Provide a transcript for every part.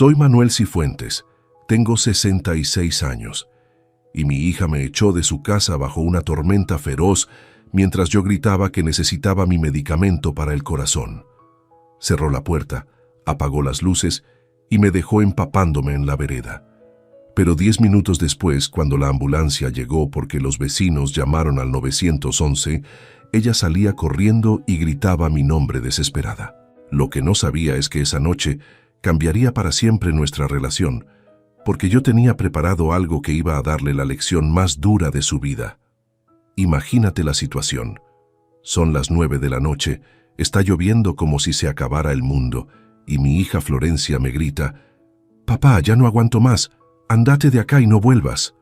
Soy Manuel Cifuentes, tengo 66 años, y mi hija me echó de su casa bajo una tormenta feroz mientras yo gritaba que necesitaba mi medicamento para el corazón. Cerró la puerta, apagó las luces y me dejó empapándome en la vereda. Pero 10 minutos después, cuando la ambulancia llegó porque los vecinos llamaron al 911, ella salía corriendo y gritaba mi nombre desesperada. Lo que no sabía es que esa noche cambiaría para siempre nuestra relación, porque yo tenía preparado algo que iba a darle la lección más dura de su vida. Imagínate la situación. Son las 9 de la noche, está lloviendo como si se acabara el mundo, y mi hija Florencia me grita: «Papá, ya no aguanto más, andate de acá y no vuelvas».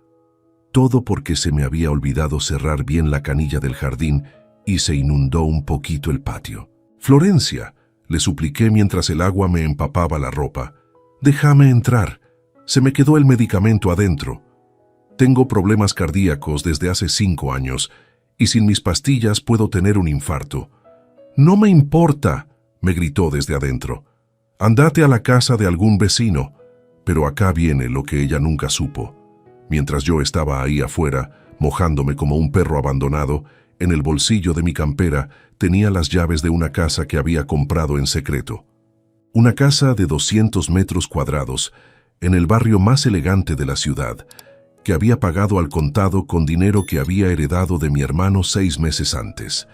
Todo porque se me había olvidado cerrar bien la canilla del jardín y se inundó un poquito el patio. «Florencia», le supliqué mientras el agua me empapaba la ropa, «déjame entrar, se me quedó el medicamento adentro. Tengo problemas cardíacos desde hace 5 años y sin mis pastillas puedo tener un infarto». «No me importa», me gritó desde adentro. «Andate a la casa de algún vecino». Pero acá viene lo que ella nunca supo. Mientras yo estaba ahí afuera, mojándome como un perro abandonado, en el bolsillo de mi campera tenía las llaves de una casa que había comprado en secreto. Una casa de 200 metros cuadrados, en el barrio más elegante de la ciudad, que había pagado al contado con dinero que había heredado de mi hermano 6 meses antes.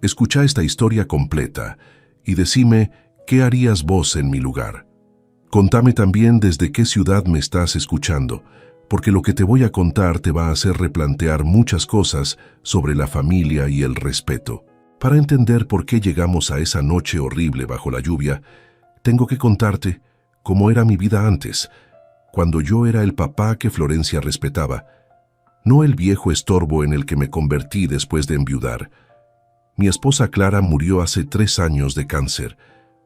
Escucha esta historia completa y decime qué harías vos en mi lugar. Contame también desde qué ciudad me estás escuchando, porque lo que te voy a contar te va a hacer replantear muchas cosas sobre la familia y el respeto. Para entender por qué llegamos a esa noche horrible bajo la lluvia, tengo que contarte cómo era mi vida antes, cuando yo era el papá que Florencia respetaba, no el viejo estorbo en el que me convertí después de enviudar. Mi esposa Clara murió hace 3 años de cáncer.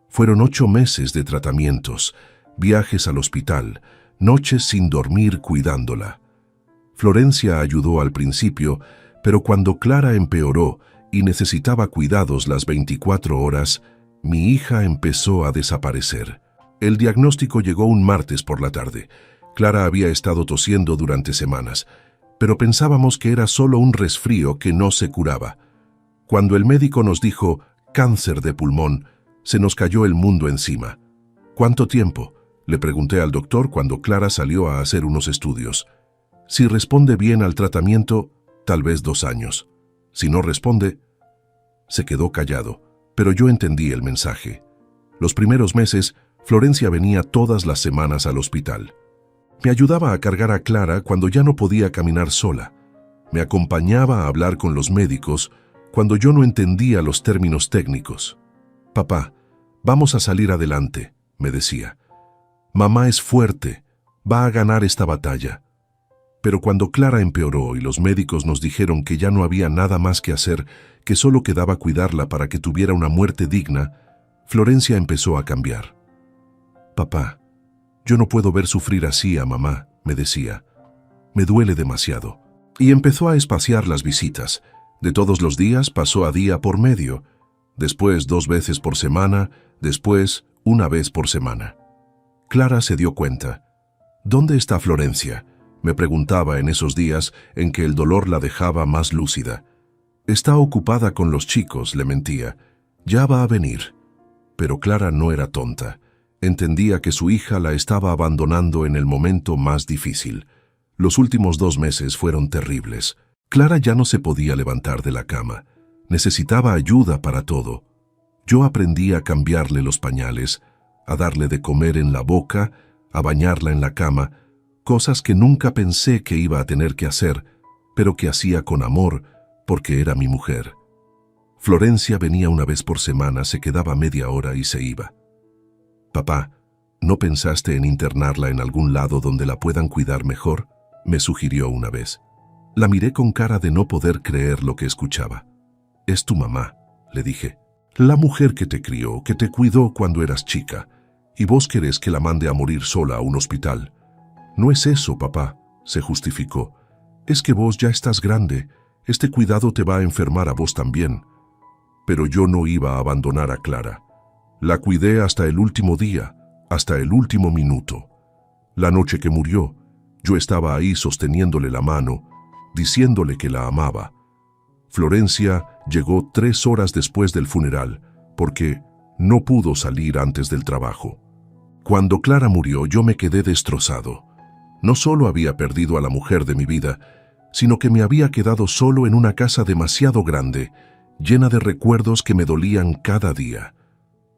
Fueron 8 meses de tratamientos, viajes al hospital, noches sin dormir cuidándola. Florencia ayudó al principio, pero cuando Clara empeoró y necesitaba cuidados las 24 horas, mi hija empezó a desaparecer. El diagnóstico llegó un martes por la tarde. Clara había estado tosiendo durante semanas, pero pensábamos que era solo un resfrío que no se curaba. Cuando el médico nos dijo cáncer de pulmón, se nos cayó el mundo encima. ¿Cuánto tiempo?, le pregunté al doctor cuando Clara salió a hacer unos estudios. Si responde bien al tratamiento, tal vez 2 años. Si no responde... Se quedó callado, pero yo entendí el mensaje. Los primeros meses, Florencia venía todas las semanas al hospital. Me ayudaba a cargar a Clara cuando ya no podía caminar sola. Me acompañaba a hablar con los médicos cuando yo no entendía los términos técnicos. «Papá, vamos a salir adelante», me decía. «Mamá es fuerte, va a ganar esta batalla». Pero cuando Clara empeoró y los médicos nos dijeron que ya no había nada más que hacer, que solo quedaba cuidarla para que tuviera una muerte digna, Florencia empezó a cambiar. «Papá, yo no puedo ver sufrir así a mamá», me decía. «Me duele demasiado». Y empezó a espaciar las visitas. De todos los días pasó a día por medio, después 2 veces por semana, después 1 vez por semana. Clara se dio cuenta. «¿Dónde está Florencia?», me preguntaba en esos días en que el dolor la dejaba más lúcida. «Está ocupada con los chicos», le mentía. «Ya va a venir». Pero Clara no era tonta. Entendía que su hija la estaba abandonando en el momento más difícil. Los últimos 2 meses fueron terribles. Clara ya no se podía levantar de la cama. Necesitaba ayuda para todo. Yo aprendí a cambiarle los pañales, a darle de comer en la boca, a bañarla en la cama, cosas que nunca pensé que iba a tener que hacer, pero que hacía con amor, porque era mi mujer. Florencia venía 1 vez por semana, se quedaba media hora y se iba. «Papá, ¿no pensaste en internarla en algún lado donde la puedan cuidar mejor?», me sugirió una vez. La miré con cara de no poder creer lo que escuchaba. «Es tu mamá», le dije. «La mujer que te crió, que te cuidó cuando eras chica. ¿Y vos querés que la mande a morir sola a un hospital?». «No es eso, papá», se justificó. «Es que vos ya estás grande. Este cuidado te va a enfermar a vos también». Pero yo no iba a abandonar a Clara. La cuidé hasta el último día, hasta el último minuto. La noche que murió, yo estaba ahí sosteniéndole la mano, diciéndole que la amaba. Florencia llegó 3 horas después del funeral, porque no pudo salir antes del trabajo. Cuando Clara murió, yo me quedé destrozado. No solo había perdido a la mujer de mi vida, sino que me había quedado solo en una casa demasiado grande, llena de recuerdos que me dolían cada día.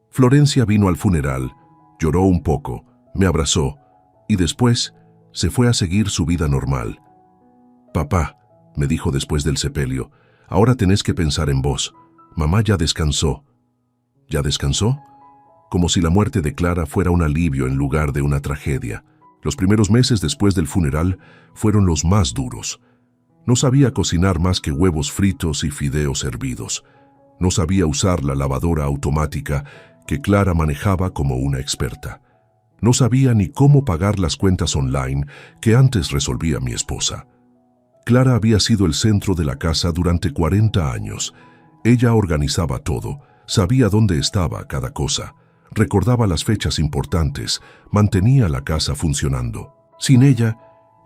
Florencia vino al funeral, lloró un poco, me abrazó y después se fue a seguir su vida normal. «Papá», me dijo después del sepelio, «ahora tenés que pensar en vos. Mamá ya descansó». ¿Ya descansó? Como si la muerte de Clara fuera un alivio en lugar de una tragedia. Los primeros meses después del funeral fueron los más duros. No sabía cocinar más que huevos fritos y fideos hervidos. No sabía usar la lavadora automática que Clara manejaba como una experta. No sabía ni cómo pagar las cuentas online que antes resolvía mi esposa. Clara había sido el centro de la casa durante 40 años. Ella organizaba todo, sabía dónde estaba cada cosa, recordaba las fechas importantes, mantenía la casa funcionando. Sin ella,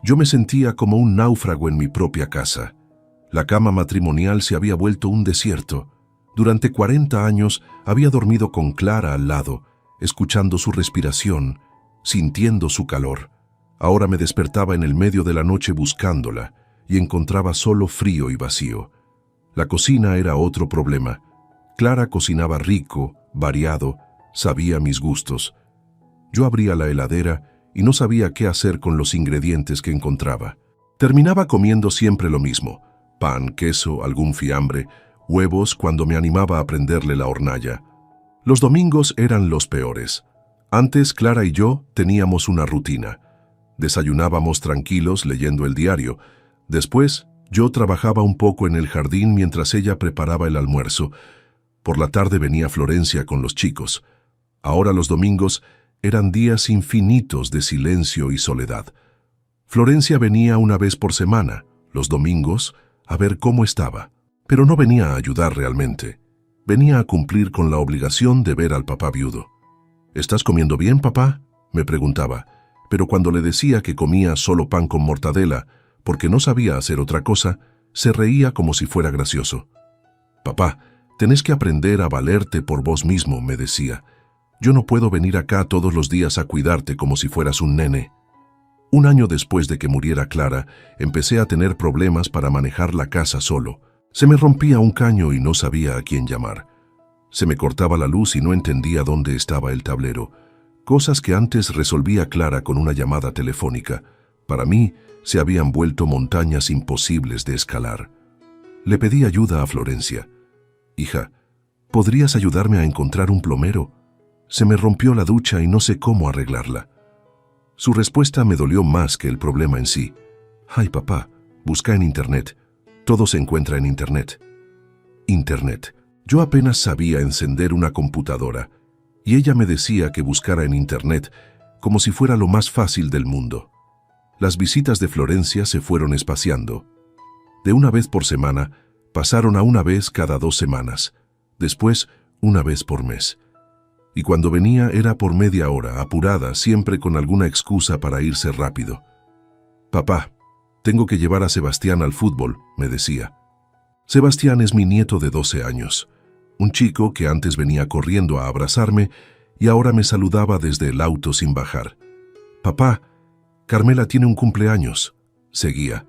yo me sentía como un náufrago en mi propia casa. La cama matrimonial se había vuelto un desierto. Durante 40 años había dormido con Clara al lado, escuchando su respiración, sintiendo su calor. Ahora me despertaba en el medio de la noche buscándola y encontraba solo frío y vacío. La cocina era otro problema. Clara cocinaba rico, variado, sabía mis gustos. Yo abría la heladera y no sabía qué hacer con los ingredientes que encontraba. Terminaba comiendo siempre lo mismo: pan, queso, algún fiambre, huevos cuando me animaba a prenderle la hornalla. Los domingos eran los peores. Antes Clara y yo teníamos una rutina. Desayunábamos tranquilos leyendo el diario. Después yo trabajaba un poco en el jardín mientras ella preparaba el almuerzo. Por la tarde venía Florencia con los chicos. Ahora los domingos eran días infinitos de silencio y soledad. Florencia venía una vez por semana, los domingos, a ver cómo estaba. Pero no venía a ayudar realmente. Venía a cumplir con la obligación de ver al papá viudo. «¿Estás comiendo bien, papá?», me preguntaba, pero cuando le decía que comía solo pan con mortadela, porque no sabía hacer otra cosa, se reía como si fuera gracioso. «Papá, tenés que aprender a valerte por vos mismo», me decía. «Yo no puedo venir acá todos los días a cuidarte como si fueras un nene». Un año después de que muriera Clara, empecé a tener problemas para manejar la casa solo. Se me rompía un caño y no sabía a quién llamar. Se me cortaba la luz y no entendía dónde estaba el tablero. Cosas que antes resolvía Clara con una llamada telefónica, para mí se habían vuelto montañas imposibles de escalar. Le pedí ayuda a Florencia. «Hija, ¿podrías ayudarme a encontrar un plomero? Se me rompió la ducha y no sé cómo arreglarla». Su respuesta me dolió más que el problema en sí. «Ay, papá, busca en Internet. Todo se encuentra en Internet». Internet. Yo apenas sabía encender una computadora, y ella me decía que buscara en Internet como si fuera lo más fácil del mundo. Las visitas de Florencia se fueron espaciando. De una vez por semana, pasaron a una vez cada 2 semanas, después una vez por mes. Y cuando venía era por media hora, apurada, siempre con alguna excusa para irse rápido. «Papá, tengo que llevar a Sebastián al fútbol», me decía. Sebastián es mi nieto de 12 años, un chico que antes venía corriendo a abrazarme y ahora me saludaba desde el auto sin bajar. «Papá, Carmela tiene un cumpleaños», seguía.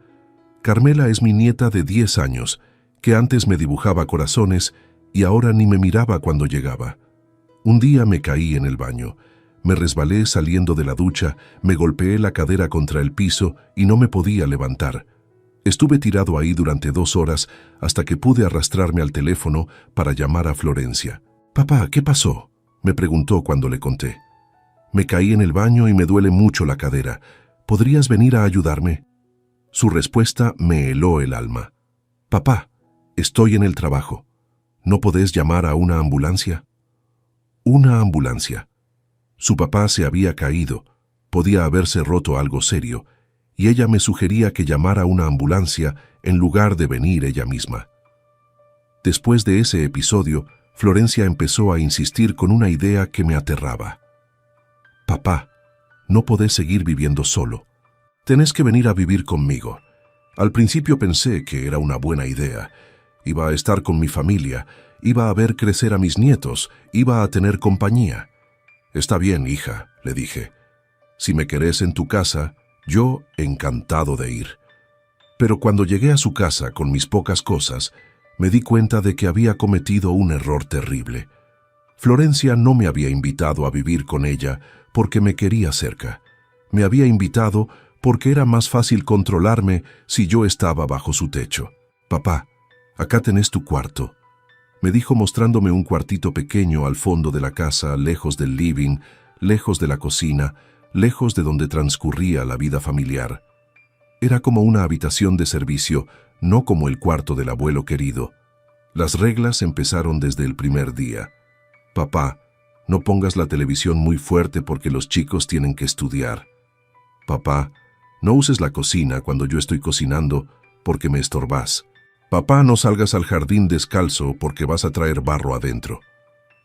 «Carmela es mi nieta de 10 años, que antes me dibujaba corazones y ahora ni me miraba cuando llegaba. Un día me caí en el baño, me resbalé saliendo de la ducha, me golpeé la cadera contra el piso y no me podía levantar. Estuve tirado ahí durante 2 horas hasta que pude arrastrarme al teléfono para llamar a Florencia. «Papá, ¿qué pasó?», me preguntó cuando le conté. «Me caí en el baño y me duele mucho la cadera. ¿Podrías venir a ayudarme?». Su respuesta me heló el alma. «Papá, estoy en el trabajo. ¿No podés llamar a una ambulancia?». Una ambulancia. Su papá se había caído, podía haberse roto algo serio, y ella me sugería que llamara a una ambulancia en lugar de venir ella misma. Después de ese episodio, Florencia empezó a insistir con una idea que me aterraba. Papá, no podés seguir viviendo solo. Tenés que venir a vivir conmigo. Al principio pensé que era una buena idea. Iba a estar con mi familia, iba a ver crecer a mis nietos, iba a tener compañía. Está bien, hija, le dije. Si me querés en tu casa, yo encantado de ir. Pero cuando llegué a su casa con mis pocas cosas, me di cuenta de que había cometido un error terrible. Florencia no me había invitado a vivir con ella porque me quería cerca. Me había invitado porque era más fácil controlarme si yo estaba bajo su techo. Papá, acá tenés tu cuarto, me dijo mostrándome un cuartito pequeño al fondo de la casa, lejos del living, lejos de la cocina, lejos de donde transcurría la vida familiar. Era como una habitación de servicio, no como el cuarto del abuelo querido. Las reglas empezaron desde el primer día. Papá, no pongas la televisión muy fuerte porque los chicos tienen que estudiar. Papá, no uses la cocina cuando yo estoy cocinando porque me estorbás. Papá, no salgas al jardín descalzo porque vas a traer barro adentro.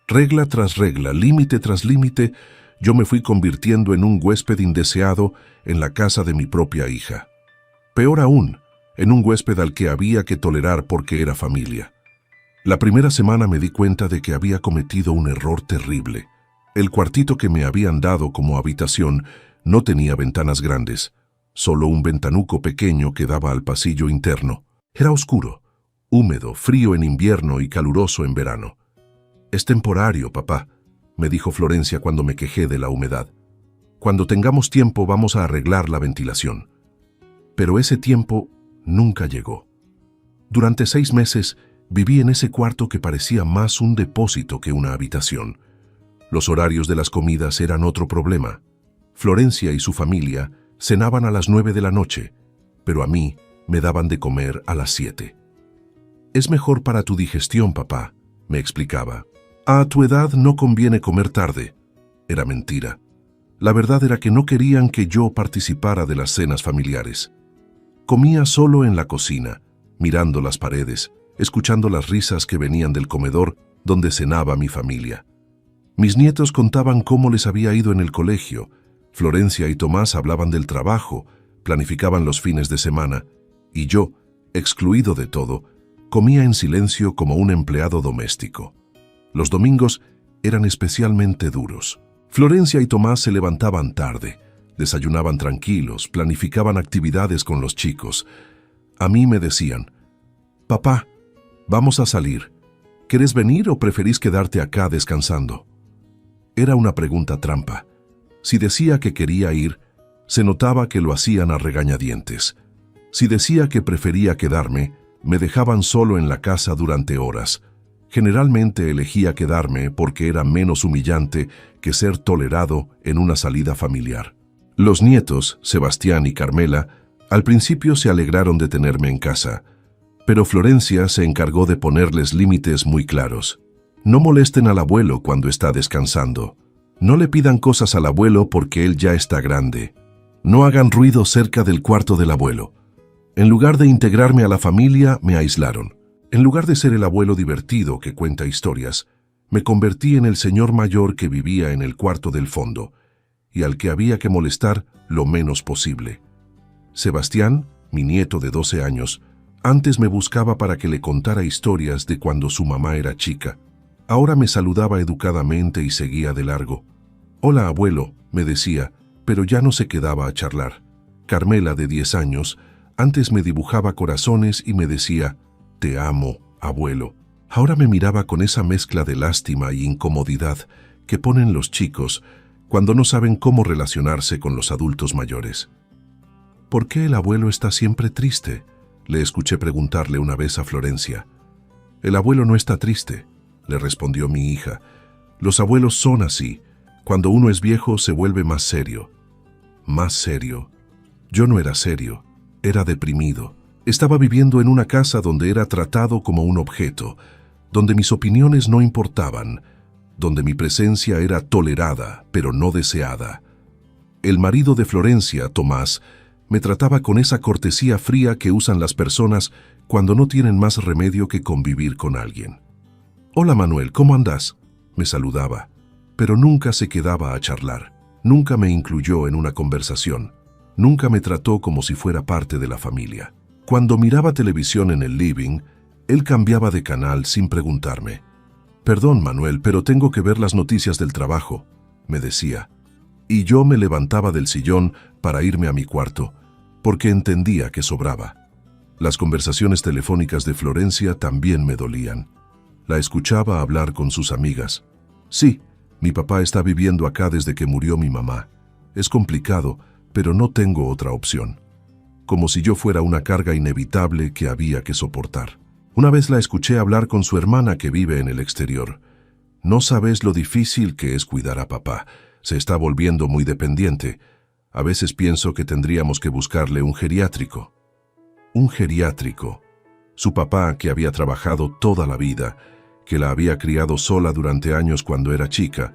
Regla tras regla, límite tras límite, yo me fui convirtiendo en un huésped indeseado en la casa de mi propia hija. Peor aún, en un huésped al que había que tolerar porque era familia. La primera semana me di cuenta de que había cometido un error terrible. El cuartito que me habían dado como habitación no tenía ventanas grandes, solo un ventanuco pequeño que daba al pasillo interno. Era oscuro, húmedo, frío en invierno y caluroso en verano. Es temporario, papá, me dijo Florencia cuando me quejé de la humedad. Cuando tengamos tiempo vamos a arreglar la ventilación. Pero ese tiempo nunca llegó. Durante 6 meses viví en ese cuarto que parecía más un depósito que una habitación. Los horarios de las comidas eran otro problema. Florencia y su familia cenaban a las 9 de la noche, pero a mí me daban de comer a las 7. Es mejor para tu digestión, papá, me explicaba. A tu edad no conviene comer tarde. Era mentira. La verdad era que no querían que yo participara de las cenas familiares. Comía solo en la cocina, mirando las paredes, escuchando las risas que venían del comedor donde cenaba mi familia. Mis nietos contaban cómo les había ido en el colegio. Florencia y Tomás hablaban del trabajo, planificaban los fines de semana, y yo, excluido de todo, comía en silencio como un empleado doméstico. Los domingos eran especialmente duros. Florencia y Tomás se levantaban tarde, desayunaban tranquilos, planificaban actividades con los chicos. A mí me decían, «Papá, vamos a salir. ¿Querés venir o preferís quedarte acá descansando?» Era una pregunta trampa. Si decía que quería ir, se notaba que lo hacían a regañadientes. Si decía que prefería quedarme, me dejaban solo en la casa durante horas. Generalmente elegía quedarme porque era menos humillante que ser tolerado en una salida familiar. Los nietos, Sebastián y Carmela, al principio se alegraron de tenerme en casa, pero Florencia se encargó de ponerles límites muy claros. No molesten al abuelo cuando está descansando. No le pidan cosas al abuelo porque él ya está grande. No hagan ruido cerca del cuarto del abuelo. En lugar de integrarme a la familia, me aislaron. En lugar de ser el abuelo divertido que cuenta historias, me convertí en el señor mayor que vivía en el cuarto del fondo y al que había que molestar lo menos posible. Sebastián, mi nieto de 12 años, antes me buscaba para que le contara historias de cuando su mamá era chica. Ahora me saludaba educadamente y seguía de largo. «Hola, abuelo», me decía, pero ya no se quedaba a charlar. Carmela, de 10 años, antes me dibujaba corazones y me decía, «Te amo, abuelo». Ahora me miraba con esa mezcla de lástima y incomodidad que ponen los chicos cuando no saben cómo relacionarse con los adultos mayores. «¿Por qué el abuelo está siempre triste?», le escuché preguntarle una vez a Florencia. «El abuelo no está triste», le respondió mi hija. «Los abuelos son así. Cuando uno es viejo se vuelve más serio». Más serio. Yo no era serio, era deprimido. Estaba viviendo en una casa donde era tratado como un objeto, donde mis opiniones no importaban, donde mi presencia era tolerada, pero no deseada. El marido de Florencia, Tomás, me trataba con esa cortesía fría que usan las personas cuando no tienen más remedio que convivir con alguien. «Hola, Manuel, ¿cómo andás?», me saludaba, pero nunca se quedaba a charlar. Nunca me incluyó en una conversación. Nunca me trató como si fuera parte de la familia. Cuando miraba televisión en el living, él cambiaba de canal sin preguntarme. «Perdón, Manuel, pero tengo que ver las noticias del trabajo», me decía. Y yo me levantaba del sillón para irme a mi cuarto, porque entendía que sobraba. Las conversaciones telefónicas de Florencia también me dolían. La escuchaba hablar con sus amigas. «Sí, mi papá está viviendo acá desde que murió mi mamá. Es complicado, pero no tengo otra opción». Como si yo fuera una carga inevitable que había que soportar. Una vez la escuché hablar con su hermana que vive en el exterior. «No sabes lo difícil que es cuidar a papá. Se está volviendo muy dependiente. A veces pienso que tendríamos que buscarle un geriátrico». Un geriátrico. Su papá, que había trabajado toda la vida, que la había criado sola durante años cuando era chica,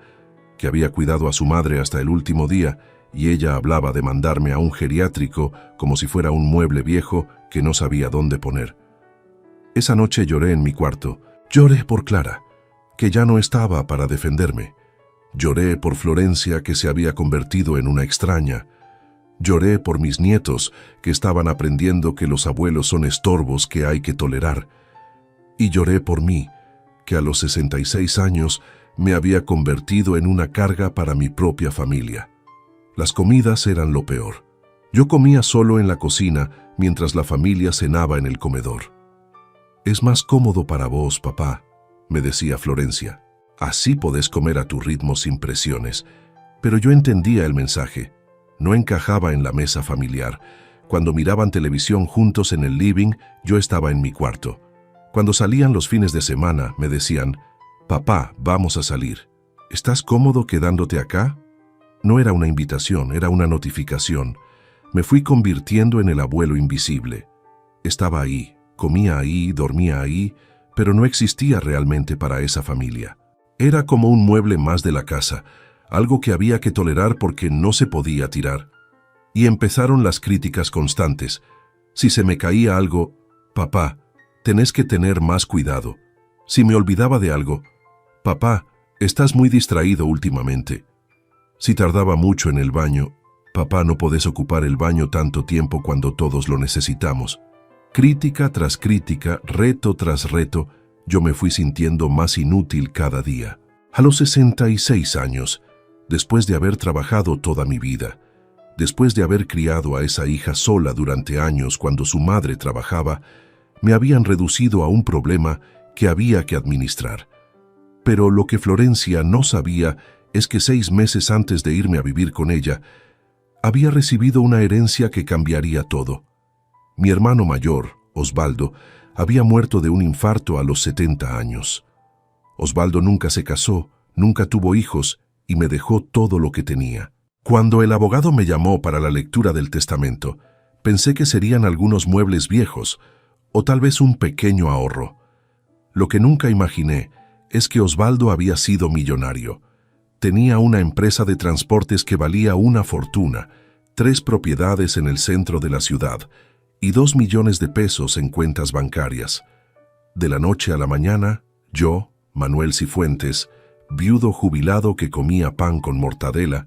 que había cuidado a su madre hasta el último día, y ella hablaba de mandarme a un geriátrico como si fuera un mueble viejo que no sabía dónde poner. Esa noche lloré en mi cuarto. Lloré por Clara, que ya no estaba para defenderme. Lloré por Florencia, que se había convertido en una extraña. Lloré por mis nietos, que estaban aprendiendo que los abuelos son estorbos que hay que tolerar. Y lloré por mí, que a los 66 años me había convertido en una carga para mi propia familia. Las comidas eran lo peor. Yo comía solo en la cocina mientras la familia cenaba en el comedor. «Es más cómodo para vos, papá», me decía Florencia. «Así podés comer a tu ritmo sin presiones». Pero yo entendía el mensaje. No encajaba en la mesa familiar. Cuando miraban televisión juntos en el living, yo estaba en mi cuarto. Cuando salían los fines de semana, me decían: «Papá, vamos a salir. ¿Estás cómodo quedándote acá?». No era una invitación, era una notificación. Me fui convirtiendo en el abuelo invisible. Estaba ahí, comía ahí, dormía ahí, pero no existía realmente para esa familia. Era como un mueble más de la casa, algo que había que tolerar porque no se podía tirar. Y empezaron las críticas constantes. Si se me caía algo: «Papá, tenés que tener más cuidado». Si me olvidaba de algo: «Papá, estás muy distraído últimamente». Si tardaba mucho en el baño: «Papá, no podés ocupar el baño tanto tiempo cuando todos lo necesitamos». Crítica tras crítica, reto tras reto, yo me fui sintiendo más inútil cada día. A los 66 años, después de haber trabajado toda mi vida, después de haber criado a esa hija sola durante años cuando su madre trabajaba, me habían reducido a un problema que había que administrar. Pero lo que Florencia no sabía es que 6 meses antes de irme a vivir con ella, había recibido una herencia que cambiaría todo. Mi hermano mayor, Osvaldo, había muerto de un infarto a los 70 años. Osvaldo nunca se casó, nunca tuvo hijos y me dejó todo lo que tenía. Cuando el abogado me llamó para la lectura del testamento, pensé que serían algunos muebles viejos o tal vez un pequeño ahorro. Lo que nunca imaginé es que Osvaldo había sido millonario. Tenía una empresa de transportes que valía una fortuna, 3 propiedades en el centro de la ciudad y 2 millones de pesos en cuentas bancarias. De la noche a la mañana, yo, Manuel Cifuentes, viudo jubilado que comía pan con mortadela,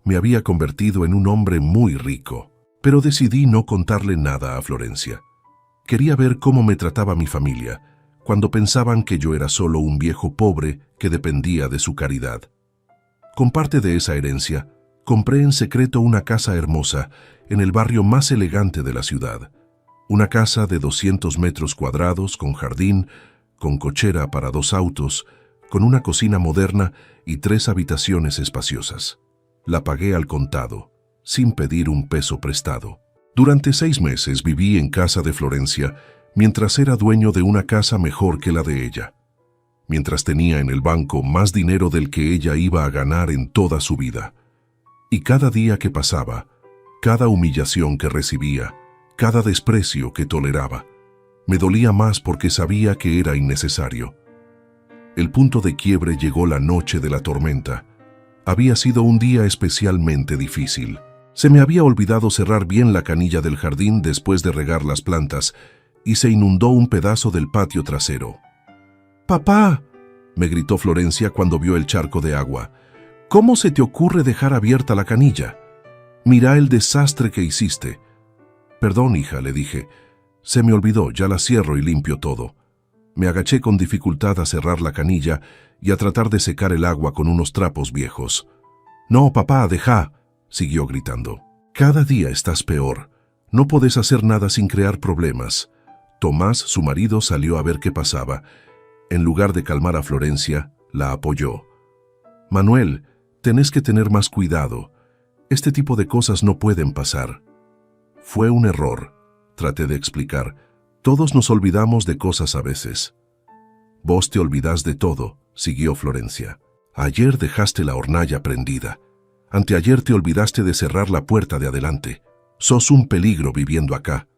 me había convertido en un hombre muy rico. Pero decidí no contarle nada a Florencia. Quería ver cómo me trataba mi familia, cuando pensaban que yo era solo un viejo pobre que dependía de su caridad. Con parte de esa herencia, compré en secreto una casa hermosa en el barrio más elegante de la ciudad. Una casa de 200 metros cuadrados, con jardín, con cochera para 2 autos, con una cocina moderna y 3 habitaciones espaciosas. La pagué al contado, sin pedir un peso prestado. Durante 6 meses viví en casa de Florencia, mientras era dueño de una casa mejor que la de ella. Mientras tenía en el banco más dinero del que ella iba a ganar en toda su vida. Y cada día que pasaba, cada humillación que recibía, cada desprecio que toleraba, me dolía más porque sabía que era innecesario. El punto de quiebre llegó la noche de la tormenta. Había sido un día especialmente difícil. Se me había olvidado cerrar bien la canilla del jardín después de regar las plantas y se inundó un pedazo del patio trasero. «¡Papá!», me gritó Florencia cuando vio el charco de agua. ¿Cómo se te ocurre dejar abierta la canilla? Mira el desastre que hiciste. Perdón, hija, le dije. Se me olvidó, ya la cierro y limpio todo. Me agaché con dificultad a cerrar la canilla y a tratar de secar el agua con unos trapos viejos. No, papá, deja, siguió gritando. Cada día estás peor. No podés hacer nada sin crear problemas. Tomás, su marido, salió a ver qué pasaba. En lugar de calmar a Florencia, la apoyó. Manuel, tenés que tener más cuidado. Este tipo de cosas no pueden pasar. Fue un error, traté de explicar. Todos nos olvidamos de cosas a veces. Vos te olvidás de todo, siguió Florencia. Ayer dejaste la hornalla prendida. Anteayer te olvidaste de cerrar la puerta de adelante. Sos un peligro viviendo acá.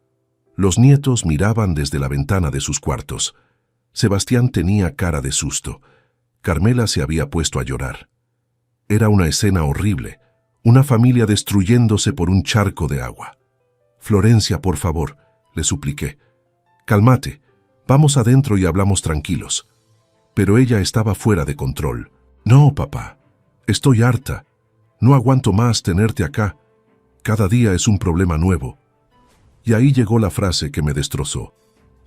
Los nietos miraban desde la ventana de sus cuartos. Sebastián tenía cara de susto. Carmela se había puesto a llorar. Era una escena horrible, una familia destruyéndose por un charco de agua. Florencia, por favor, le supliqué. Cálmate, vamos adentro y hablamos tranquilos. Pero ella estaba fuera de control. No, papá, estoy harta. No aguanto más tenerte acá. Cada día es un problema nuevo. Y ahí llegó la frase que me destrozó.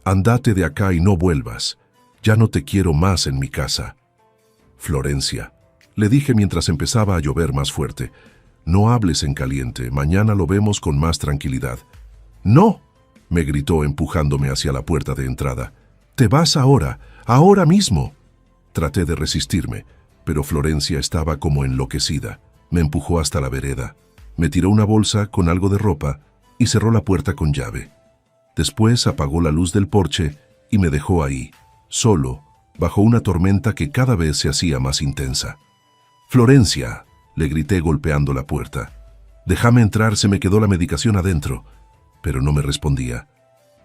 Andate de acá y no vuelvas. Ya no te quiero más en mi casa. Florencia, le dije mientras empezaba a llover más fuerte, no hables en caliente, mañana lo vemos con más tranquilidad. ¡No!, me gritó empujándome hacia la puerta de entrada. ¡Te vas ahora, ahora mismo! Traté de resistirme, pero Florencia estaba como enloquecida. Me empujó hasta la vereda, me tiró una bolsa con algo de ropa y cerró la puerta con llave. Después apagó la luz del porche y me dejó ahí, solo, bajo una tormenta que cada vez se hacía más intensa. «Florencia», le grité golpeando la puerta. «Déjame entrar, se me quedó la medicación adentro». Pero no me respondía.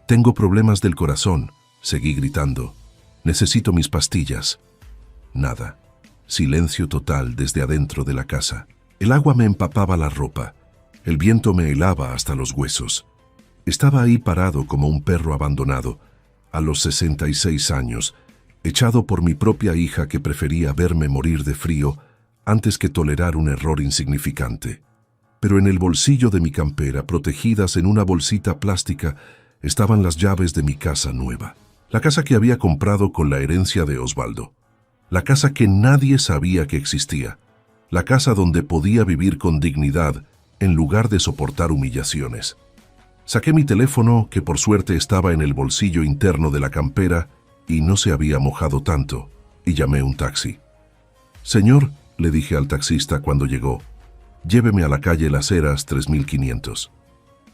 «Tengo problemas del corazón», seguí gritando. «Necesito mis pastillas». Nada. Silencio total desde adentro de la casa. El agua me empapaba la ropa. El viento me helaba hasta los huesos. Estaba ahí parado como un perro abandonado, a los 66 años, echado por mi propia hija que prefería verme morir de frío antes que tolerar un error insignificante. Pero en el bolsillo de mi campera, protegidas en una bolsita plástica, estaban las llaves de mi casa nueva. La casa que había comprado con la herencia de Osvaldo. La casa que nadie sabía que existía. La casa donde podía vivir con dignidad en lugar de soportar humillaciones. Saqué mi teléfono, que por suerte estaba en el bolsillo interno de la campera y no se había mojado tanto, y llamé un taxi. «Señor», le dije al taxista cuando llegó, «lléveme a la calle Las Heras 3500.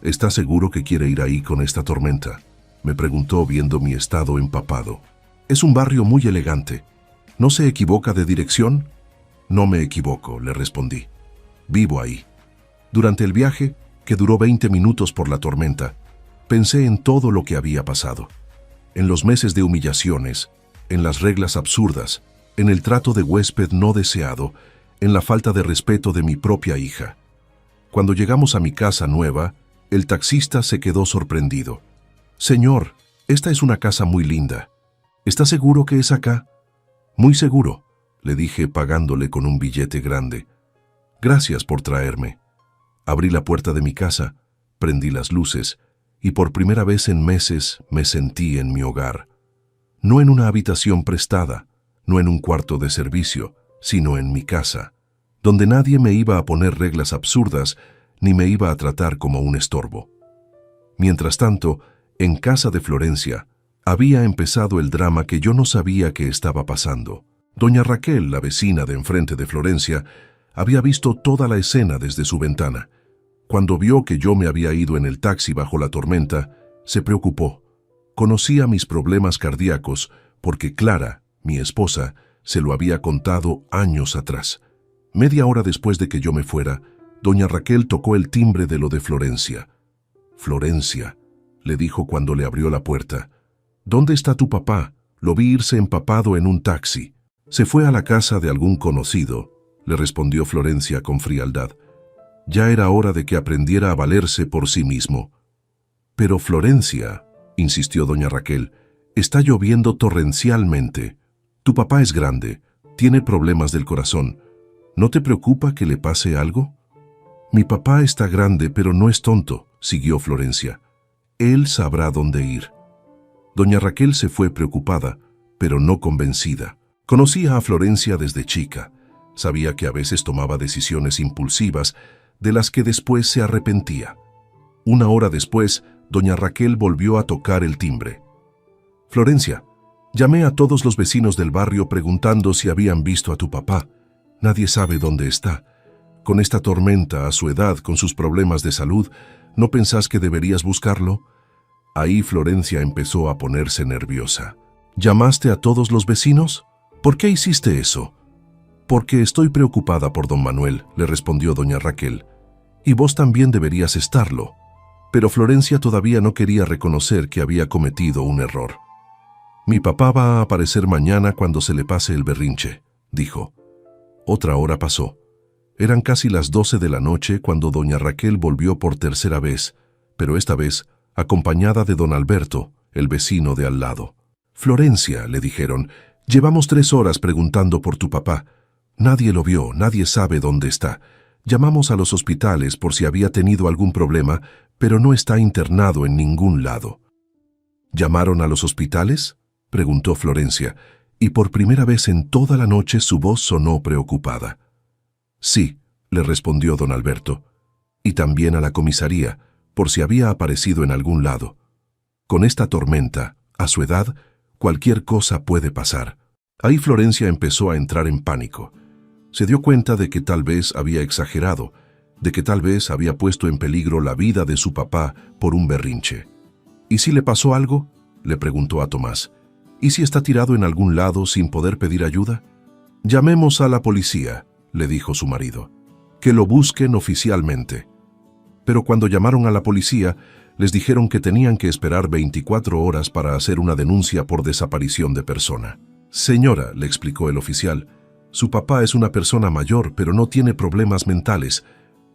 ¿Está seguro que quiere ir ahí con esta tormenta?», me preguntó viendo mi estado empapado. «Es un barrio muy elegante. ¿No se equivoca de dirección?». «No me equivoco», le respondí. «Vivo ahí». Durante el viaje, que duró 20 minutos por la tormenta, pensé en todo lo que había pasado. En los meses de humillaciones, en las reglas absurdas, en el trato de huésped no deseado, en la falta de respeto de mi propia hija. Cuando llegamos a mi casa nueva, el taxista se quedó sorprendido. «Señor, esta es una casa muy linda. ¿Está seguro que es acá?». «Muy seguro», le dije pagándole con un billete grande. «Gracias por traerme». Abrí la puerta de mi casa, prendí las luces y por primera vez en meses me sentí en mi hogar. No en una habitación prestada, no en un cuarto de servicio, sino en mi casa, donde nadie me iba a poner reglas absurdas ni me iba a tratar como un estorbo. Mientras tanto, en casa de Florencia, había empezado el drama que yo no sabía que estaba pasando. Doña Raquel, la vecina de enfrente de Florencia, había visto toda la escena desde su ventana. Cuando vio que yo me había ido en el taxi bajo la tormenta, se preocupó. Conocía mis problemas cardíacos porque Clara, mi esposa, se lo había contado años atrás. Media hora después de que yo me fuera, doña Raquel tocó el timbre de lo de Florencia. «Florencia», le dijo cuando le abrió la puerta, «¿dónde está tu papá? Lo vi irse empapado en un taxi». «Se fue a la casa de algún conocido», le respondió Florencia con frialdad. Ya era hora de que aprendiera a valerse por sí mismo. «Pero Florencia», insistió doña Raquel, «está lloviendo torrencialmente. Tu papá es grande, tiene problemas del corazón. ¿No te preocupa que le pase algo? Mi papá está grande, pero no es tonto, siguió Florencia. Él sabrá dónde ir. Doña Raquel se fue preocupada, pero no convencida. Conocía a Florencia desde chica. Sabía que a veces tomaba decisiones impulsivas, de las que después se arrepentía. Una hora después, doña Raquel volvió a tocar el timbre. Florencia, llamé a todos los vecinos del barrio preguntando si habían visto a tu papá. Nadie sabe dónde está. Con esta tormenta, a su edad, con sus problemas de salud, ¿no pensás que deberías buscarlo? Ahí Florencia empezó a ponerse nerviosa. ¿Llamaste a todos los vecinos? ¿Por qué hiciste eso? Porque estoy preocupada por don Manuel, le respondió doña Raquel. Y vos también deberías estarlo. Pero Florencia todavía no quería reconocer que había cometido un error. Mi papá va a aparecer mañana cuando se le pase el berrinche, dijo. Otra hora pasó. Eran casi las 12 de la noche cuando doña Raquel volvió por tercera vez, pero esta vez acompañada de don Alberto, el vecino de al lado. Florencia, le dijeron, llevamos 3 horas preguntando por tu papá. Nadie lo vio, nadie sabe dónde está. Llamamos a los hospitales por si había tenido algún problema, pero no está internado en ningún lado. ¿Llamaron a los hospitales?, preguntó Florencia, y por primera vez en toda la noche su voz sonó preocupada. Sí, le respondió don Alberto, y también a la comisaría, por si había aparecido en algún lado. Con esta tormenta, a su edad, cualquier cosa puede pasar. Ahí Florencia empezó a entrar en pánico. Se dio cuenta de que tal vez había exagerado, de que tal vez había puesto en peligro la vida de su papá por un berrinche. ¿Y si le pasó algo?, le preguntó a Tomás. ¿Y si está tirado en algún lado sin poder pedir ayuda? Llamemos a la policía, le dijo su marido. Que lo busquen oficialmente. Pero cuando llamaron a la policía, les dijeron que tenían que esperar 24 horas para hacer una denuncia por desaparición de persona. Señora, le explicó el oficial, su papá es una persona mayor, pero no tiene problemas mentales.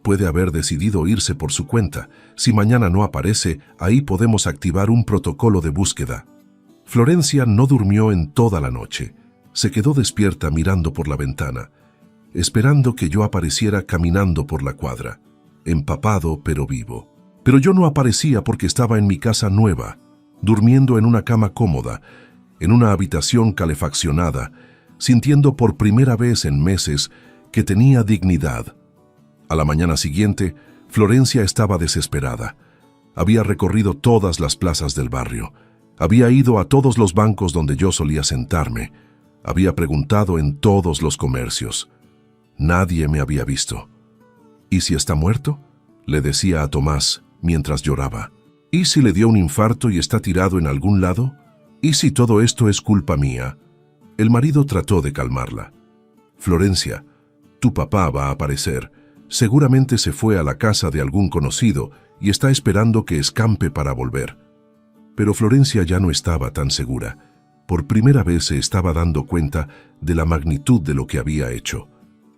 Puede haber decidido irse por su cuenta. Si mañana no aparece, ahí podemos activar un protocolo de búsqueda. Florencia no durmió en toda la noche. Se quedó despierta mirando por la ventana, esperando que yo apareciera caminando por la cuadra, empapado pero vivo. Pero yo no aparecía porque estaba en mi casa nueva, durmiendo en una cama cómoda, en una habitación calefaccionada, sintiendo por primera vez en meses que tenía dignidad. A la mañana siguiente, Florencia estaba desesperada. Había recorrido todas las plazas del barrio. Había ido a todos los bancos donde yo solía sentarme. Había preguntado en todos los comercios. Nadie me había visto. ¿Y si está muerto?, le decía a Tomás mientras lloraba. ¿Y si le dio un infarto y está tirado en algún lado? ¿Y si todo esto es culpa mía? El marido trató de calmarla. Florencia, tu papá va a aparecer. Seguramente se fue a la casa de algún conocido y está esperando que escampe para volver. Pero Florencia ya no estaba tan segura. Por primera vez se estaba dando cuenta de la magnitud de lo que había hecho.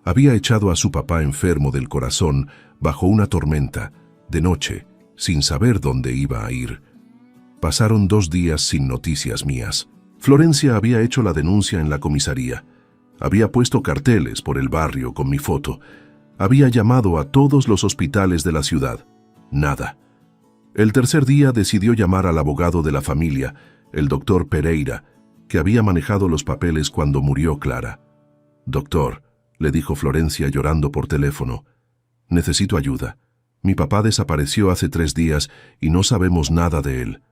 Había echado a su papá enfermo del corazón bajo una tormenta, de noche, sin saber dónde iba a ir. Pasaron 2 días sin noticias mías. Florencia había hecho la denuncia en la comisaría. Había puesto carteles por el barrio con mi foto. Había llamado a todos los hospitales de la ciudad. Nada. El tercer día decidió llamar al abogado de la familia, el doctor Pereira, que había manejado los papeles cuando murió Clara. Doctor, le dijo Florencia llorando por teléfono, necesito ayuda. Mi papá desapareció hace 3 días y no sabemos nada de él.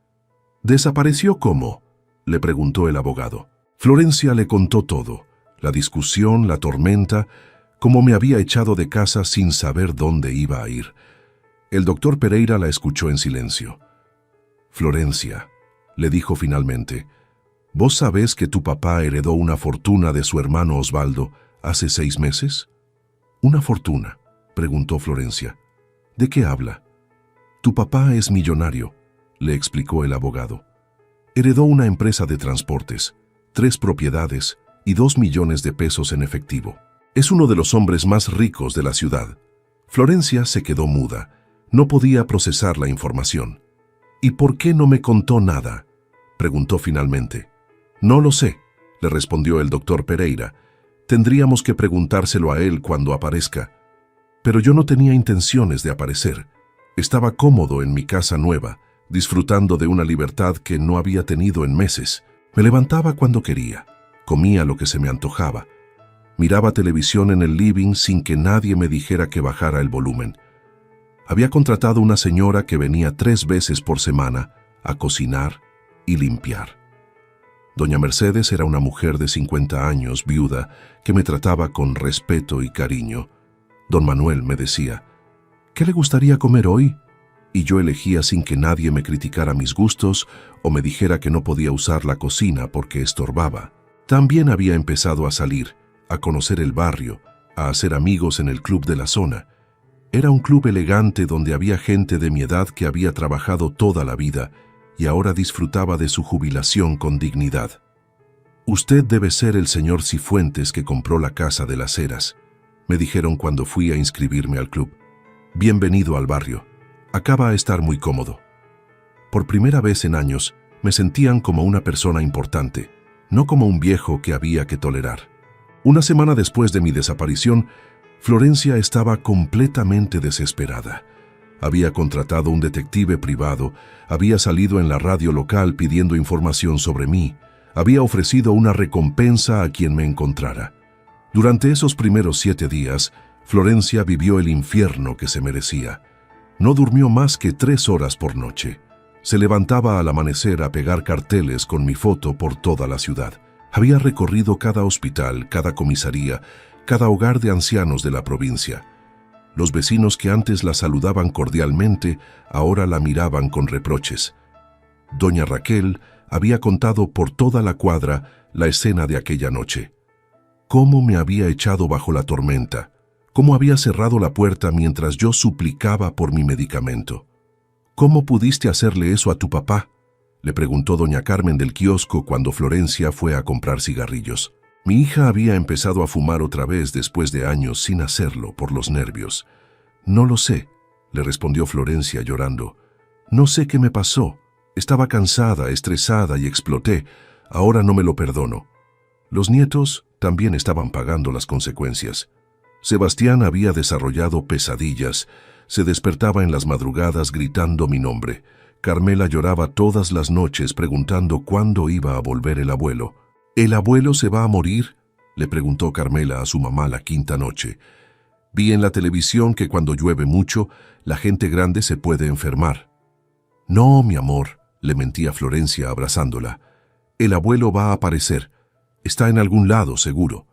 ¿Desapareció cómo?, le preguntó el abogado. Florencia le contó todo, la discusión, la tormenta, cómo me había echado de casa sin saber dónde iba a ir. El doctor Pereira la escuchó en silencio. Florencia, le dijo finalmente, ¿vos sabés que tu papá heredó una fortuna de su hermano Osvaldo hace 6 meses? ¿Una fortuna?, preguntó Florencia. ¿De qué habla? Tu papá es millonario, le explicó el abogado. Heredó una empresa de transportes, 3 propiedades y 2 millones de pesos en efectivo. Es uno de los hombres más ricos de la ciudad. Florencia se quedó muda. No podía procesar la información. ¿Y por qué no me contó nada?, preguntó finalmente. No lo sé, le respondió el doctor Pereira. Tendríamos que preguntárselo a él cuando aparezca. Pero yo no tenía intenciones de aparecer. Estaba cómodo en mi casa nueva, disfrutando de una libertad que no había tenido en meses. Me levantaba cuando quería, comía lo que se me antojaba. Miraba televisión en el living sin que nadie me dijera que bajara el volumen. Había contratado una señora que venía 3 veces por semana a cocinar y limpiar. Doña Mercedes era una mujer de 50 años, viuda, que me trataba con respeto y cariño. Don Manuel me decía, ¿qué le gustaría comer hoy? Y yo elegía sin que nadie me criticara mis gustos o me dijera que no podía usar la cocina porque estorbaba. También había empezado a salir, a conocer el barrio, a hacer amigos en el club de la zona. Era un club elegante donde había gente de mi edad que había trabajado toda la vida y ahora disfrutaba de su jubilación con dignidad. «Usted debe ser el señor Cifuentes que compró la casa de las Heras», me dijeron cuando fui a inscribirme al club. «Bienvenido al barrio. Acá va a estar muy cómodo». Por primera vez en años me sentían como una persona importante, no como un viejo que había que tolerar. Una semana después de mi desaparición, Florencia estaba completamente desesperada. Había contratado un detective privado, había salido en la radio local pidiendo información sobre mí, había ofrecido una recompensa a quien me encontrara. Durante esos primeros 7 días, Florencia vivió el infierno que se merecía. No durmió más que 3 horas por noche. Se levantaba al amanecer a pegar carteles con mi foto por toda la ciudad. Había recorrido cada hospital, cada comisaría, cada hogar de ancianos de la provincia. Los vecinos que antes la saludaban cordialmente, ahora la miraban con reproches. Doña Raquel había contado por toda la cuadra la escena de aquella noche. Cómo me había echado bajo la tormenta, cómo había cerrado la puerta mientras yo suplicaba por mi medicamento. «¿Cómo pudiste hacerle eso a tu papá?», le preguntó doña Carmen del kiosco cuando Florencia fue a comprar cigarrillos. Mi hija había empezado a fumar otra vez después de años sin hacerlo por los nervios. «No lo sé», le respondió Florencia llorando. «No sé qué me pasó. Estaba cansada, estresada y exploté. Ahora no me lo perdono». Los nietos también estaban pagando las consecuencias. Sebastián había desarrollado pesadillas. Se despertaba en las madrugadas gritando mi nombre. Carmela lloraba todas las noches preguntando cuándo iba a volver el abuelo. «¿El abuelo se va a morir?», le preguntó Carmela a su mamá la 5ª noche. «Vi en la televisión que cuando llueve mucho, la gente grande se puede enfermar». «No, mi amor», le mentía Florencia abrazándola. «El abuelo va a aparecer. Está en algún lado, seguro».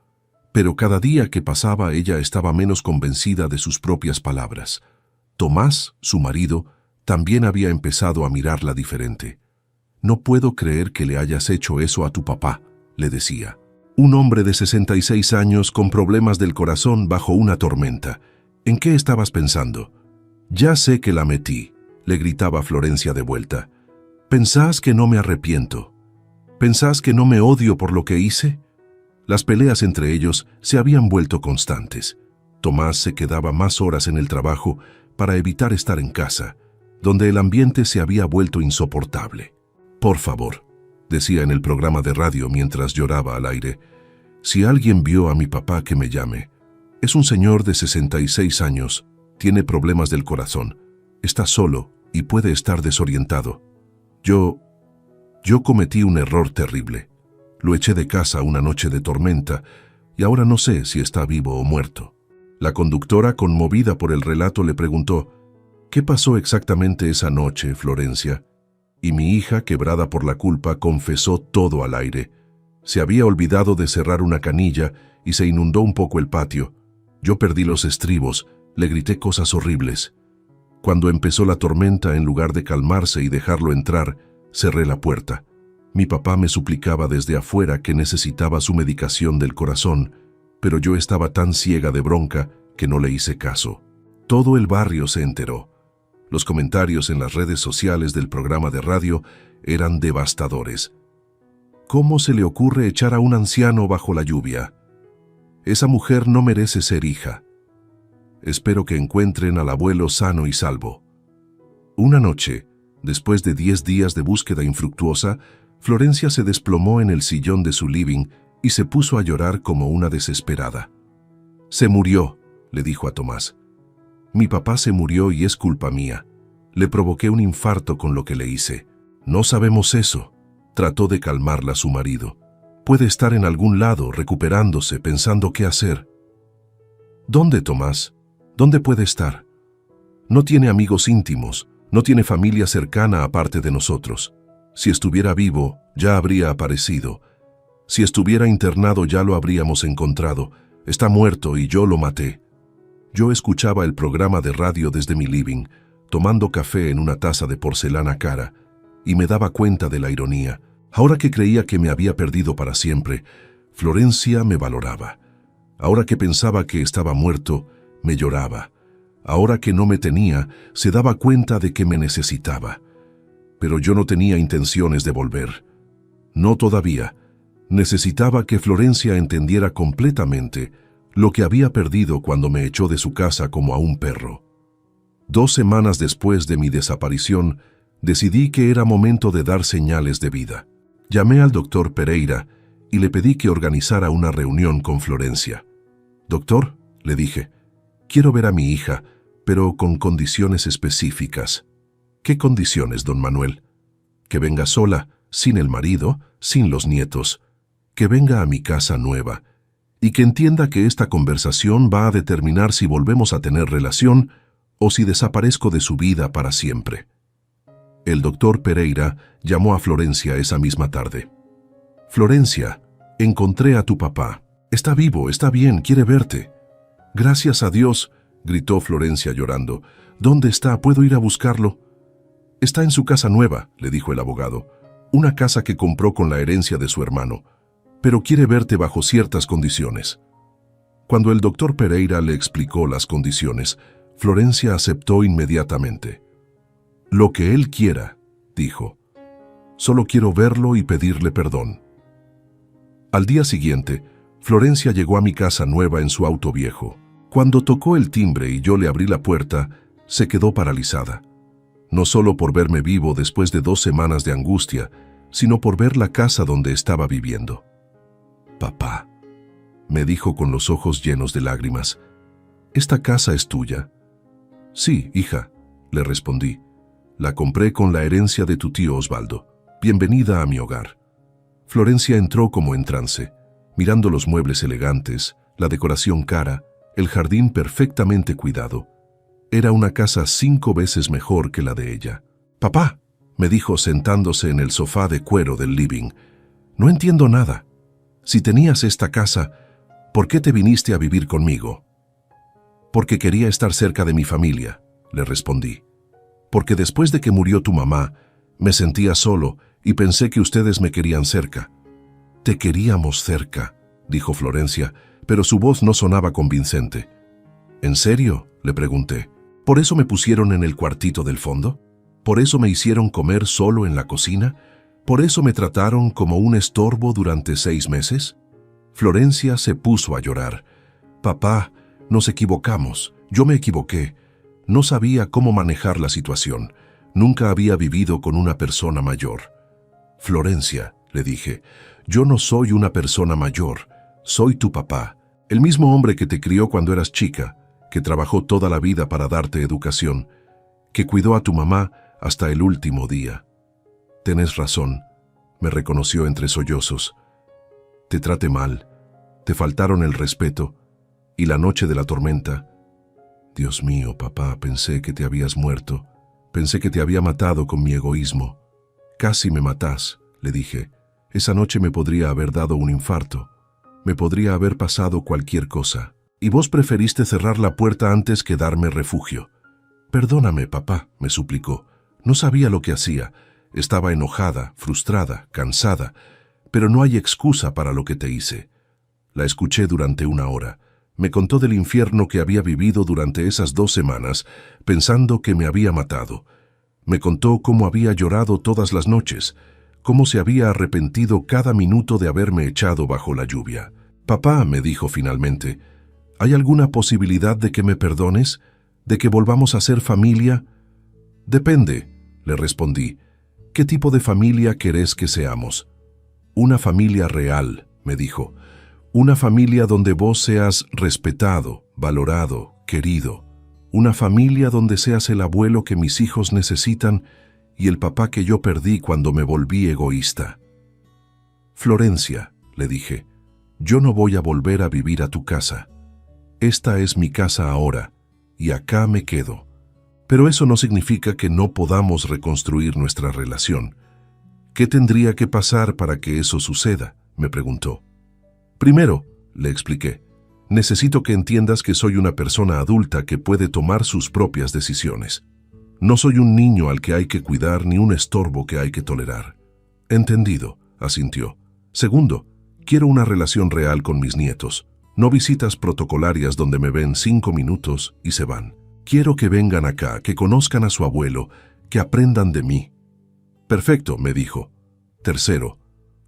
Pero cada día que pasaba ella estaba menos convencida de sus propias palabras. Tomás, su marido, también había empezado a mirarla diferente. «No puedo creer que le hayas hecho eso a tu papá», le decía. «Un hombre de 66 años con problemas del corazón bajo una tormenta. ¿En qué estabas pensando?» «Ya sé que la metí», le gritaba Florencia de vuelta. «¿Pensás que no me arrepiento? ¿Pensás que no me odio por lo que hice?» Las peleas entre ellos se habían vuelto constantes. Tomás se quedaba más horas en el trabajo para evitar estar en casa, donde el ambiente se había vuelto insoportable. «Por favor», decía en el programa de radio mientras lloraba al aire, «si alguien vio a mi papá, que me llame. Es un señor de 66 años, tiene problemas del corazón, está solo y puede estar desorientado. Yo cometí un error terrible. Lo eché de casa una noche de tormenta y ahora no sé si está vivo o muerto». La conductora, conmovida por el relato, le preguntó, «¿Qué pasó exactamente esa noche, Florencia?». Y mi hija, quebrada por la culpa, confesó todo al aire. Se había olvidado de cerrar una canilla y se inundó un poco el patio. Yo perdí los estribos, le grité cosas horribles. Cuando empezó la tormenta, en lugar de calmarse y dejarlo entrar, cerré la puerta. Mi papá me suplicaba desde afuera que necesitaba su medicación del corazón, pero yo estaba tan ciega de bronca que no le hice caso. Todo el barrio se enteró. Los comentarios en las redes sociales del programa de radio eran devastadores. «¿Cómo se le ocurre echar a un anciano bajo la lluvia? Esa mujer no merece ser hija. Espero que encuentren al abuelo sano y salvo». Una noche, después de 10 días de búsqueda infructuosa, Florencia se desplomó en el sillón de su living y se puso a llorar como una desesperada. «Se murió», le dijo a Tomás. «Mi papá se murió y es culpa mía. Le provoqué un infarto con lo que le hice». «No sabemos eso», trató de calmarla su marido. «Puede estar en algún lado, recuperándose, pensando qué hacer». «¿Dónde, Tomás? ¿Dónde puede estar? No tiene amigos íntimos, no tiene familia cercana aparte de nosotros. Si estuviera vivo, ya habría aparecido. Si estuviera internado, ya lo habríamos encontrado. Está muerto y yo lo maté». Yo escuchaba el programa de radio desde mi living, tomando café en una taza de porcelana cara, y me daba cuenta de la ironía. Ahora que creía que me había perdido para siempre, Florencia me valoraba. Ahora que pensaba que estaba muerto, me lloraba. Ahora que no me tenía, se daba cuenta de que me necesitaba. Pero yo no tenía intenciones de volver. No todavía. Necesitaba que Florencia entendiera completamente lo que había perdido cuando me echó de su casa como a un perro. 2 semanas después de mi desaparición, decidí que era momento de dar señales de vida. Llamé al doctor Pereira y le pedí que organizara una reunión con Florencia. «Doctor», le dije, «quiero ver a mi hija, pero con condiciones específicas». «¿Qué condiciones, don Manuel?» «Que venga sola, sin el marido, sin los nietos. Que venga a mi casa nueva. Y que entienda que esta conversación va a determinar si volvemos a tener relación o si desaparezco de su vida para siempre». El doctor Pereira llamó a Florencia esa misma tarde. «Florencia, encontré a tu papá. Está vivo, está bien, quiere verte». «Gracias a Dios», gritó Florencia llorando. «¿Dónde está? ¿Puedo ir a buscarlo?» «Está en su casa nueva», le dijo el abogado. «Una casa que compró con la herencia de su hermano. Pero quiere verte bajo ciertas condiciones». Cuando el doctor Pereira le explicó las condiciones, Florencia aceptó inmediatamente. «Lo que él quiera», dijo. «Solo quiero verlo y pedirle perdón». Al día siguiente, Florencia llegó a mi casa nueva en su auto viejo. Cuando tocó el timbre y yo le abrí la puerta, se quedó paralizada. No solo por verme vivo después de 2 semanas de angustia, sino por ver la casa donde estaba viviendo. «Papá», me dijo con los ojos llenos de lágrimas, «¿esta casa es tuya?» «Sí, hija», le respondí. «La compré con la herencia de tu tío Osvaldo. Bienvenida a mi hogar». Florencia entró como en trance, mirando los muebles elegantes, la decoración cara, el jardín perfectamente cuidado. Era una casa 5 veces mejor que la de ella. «Papá», me dijo sentándose en el sofá de cuero del living, «no entiendo nada. Si tenías esta casa, ¿por qué te viniste a vivir conmigo?» «Porque quería estar cerca de mi familia», le respondí. «Porque después de que murió tu mamá, me sentía solo y pensé que ustedes me querían cerca». «Te queríamos cerca», dijo Florencia, pero su voz no sonaba convincente. «¿En serio?», le pregunté. «¿Por eso me pusieron en el cuartito del fondo? ¿Por eso me hicieron comer solo en la cocina? ¿Por eso me trataron como un estorbo durante 6 meses?» Florencia se puso a llorar. «Papá, nos equivocamos. Yo me equivoqué. No sabía cómo manejar la situación. Nunca había vivido con una persona mayor». «Florencia», le dije, «yo no soy una persona mayor. Soy tu papá, el mismo hombre que te crió cuando eras chica, que trabajó toda la vida para darte educación, que cuidó a tu mamá hasta el último día». «Tenés razón», me reconoció entre sollozos. «Te traté mal, te faltaron el respeto, y la noche de la tormenta. Dios mío, papá, pensé que te habías muerto, pensé que te había matado con mi egoísmo. Casi me matás», le dije. «Esa noche me podría haber dado un infarto, me podría haber pasado cualquier cosa, y vos preferiste cerrar la puerta antes que darme refugio». «Perdóname, papá», me suplicó. «No sabía lo que hacía. Estaba enojada, frustrada, cansada, pero no hay excusa para lo que te hice». La escuché durante 1 hora. Me contó del infierno que había vivido durante esas 2 semanas, pensando que me había matado. Me contó cómo había llorado todas las noches, cómo se había arrepentido cada minuto de haberme echado bajo la lluvia. «Papá», me dijo finalmente, «¿hay alguna posibilidad de que me perdones? ¿De que volvamos a ser familia?» «Depende», le respondí. «¿Qué tipo de familia querés que seamos?» «Una familia real», me dijo. Una familia donde vos seas respetado, valorado, querido. Una familia donde seas el abuelo que mis hijos necesitan y el papá que yo perdí cuando me volví egoísta. Florencia, le dije, yo no voy a volver a vivir a tu casa. Esta es mi casa ahora, y acá me quedo. Pero eso no significa que no podamos reconstruir nuestra relación. ¿Qué tendría que pasar para que eso suceda?, me preguntó. Primero, le expliqué, necesito que entiendas que soy una persona adulta que puede tomar sus propias decisiones. No soy un niño al que hay que cuidar ni un estorbo que hay que tolerar. Entendido, asintió. Segundo, quiero una relación real con mis nietos, no visitas protocolarias donde me ven 5 minutos y se van. Quiero que vengan acá, que conozcan a su abuelo, que aprendan de mí. Perfecto, me dijo. Tercero,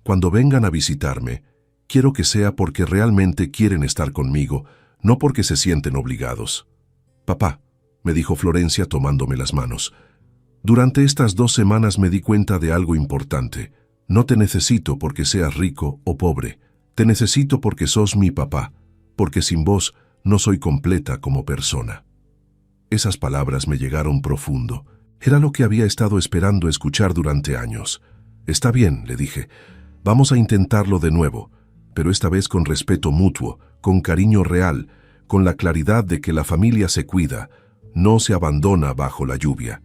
cuando vengan a visitarme, quiero que sea porque realmente quieren estar conmigo, no porque se sienten obligados. Papá, me dijo Florencia tomándome las manos, durante estas 2 semanas me di cuenta de algo importante. No te necesito porque seas rico o pobre. Te necesito porque sos mi papá, porque sin vos no soy completa como persona. Esas palabras me llegaron profundo. Era lo que había estado esperando escuchar durante años. Está bien, le dije. Vamos a intentarlo de nuevo, pero esta vez con respeto mutuo, con cariño real, con la claridad de que la familia se cuida, no se abandona bajo la lluvia.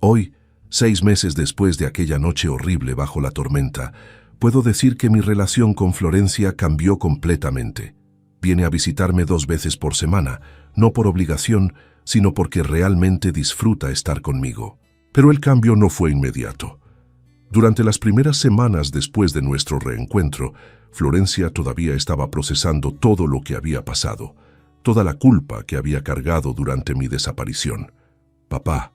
Hoy, 6 meses después de aquella noche horrible bajo la tormenta, puedo decir que mi relación con Florencia cambió completamente. Viene a visitarme 2 veces por semana, no por obligación, sino porque realmente disfruta estar conmigo. Pero el cambio no fue inmediato. Durante las primeras semanas después de nuestro reencuentro, Florencia todavía estaba procesando todo lo que había pasado, toda la culpa que había cargado durante mi desaparición. Papá,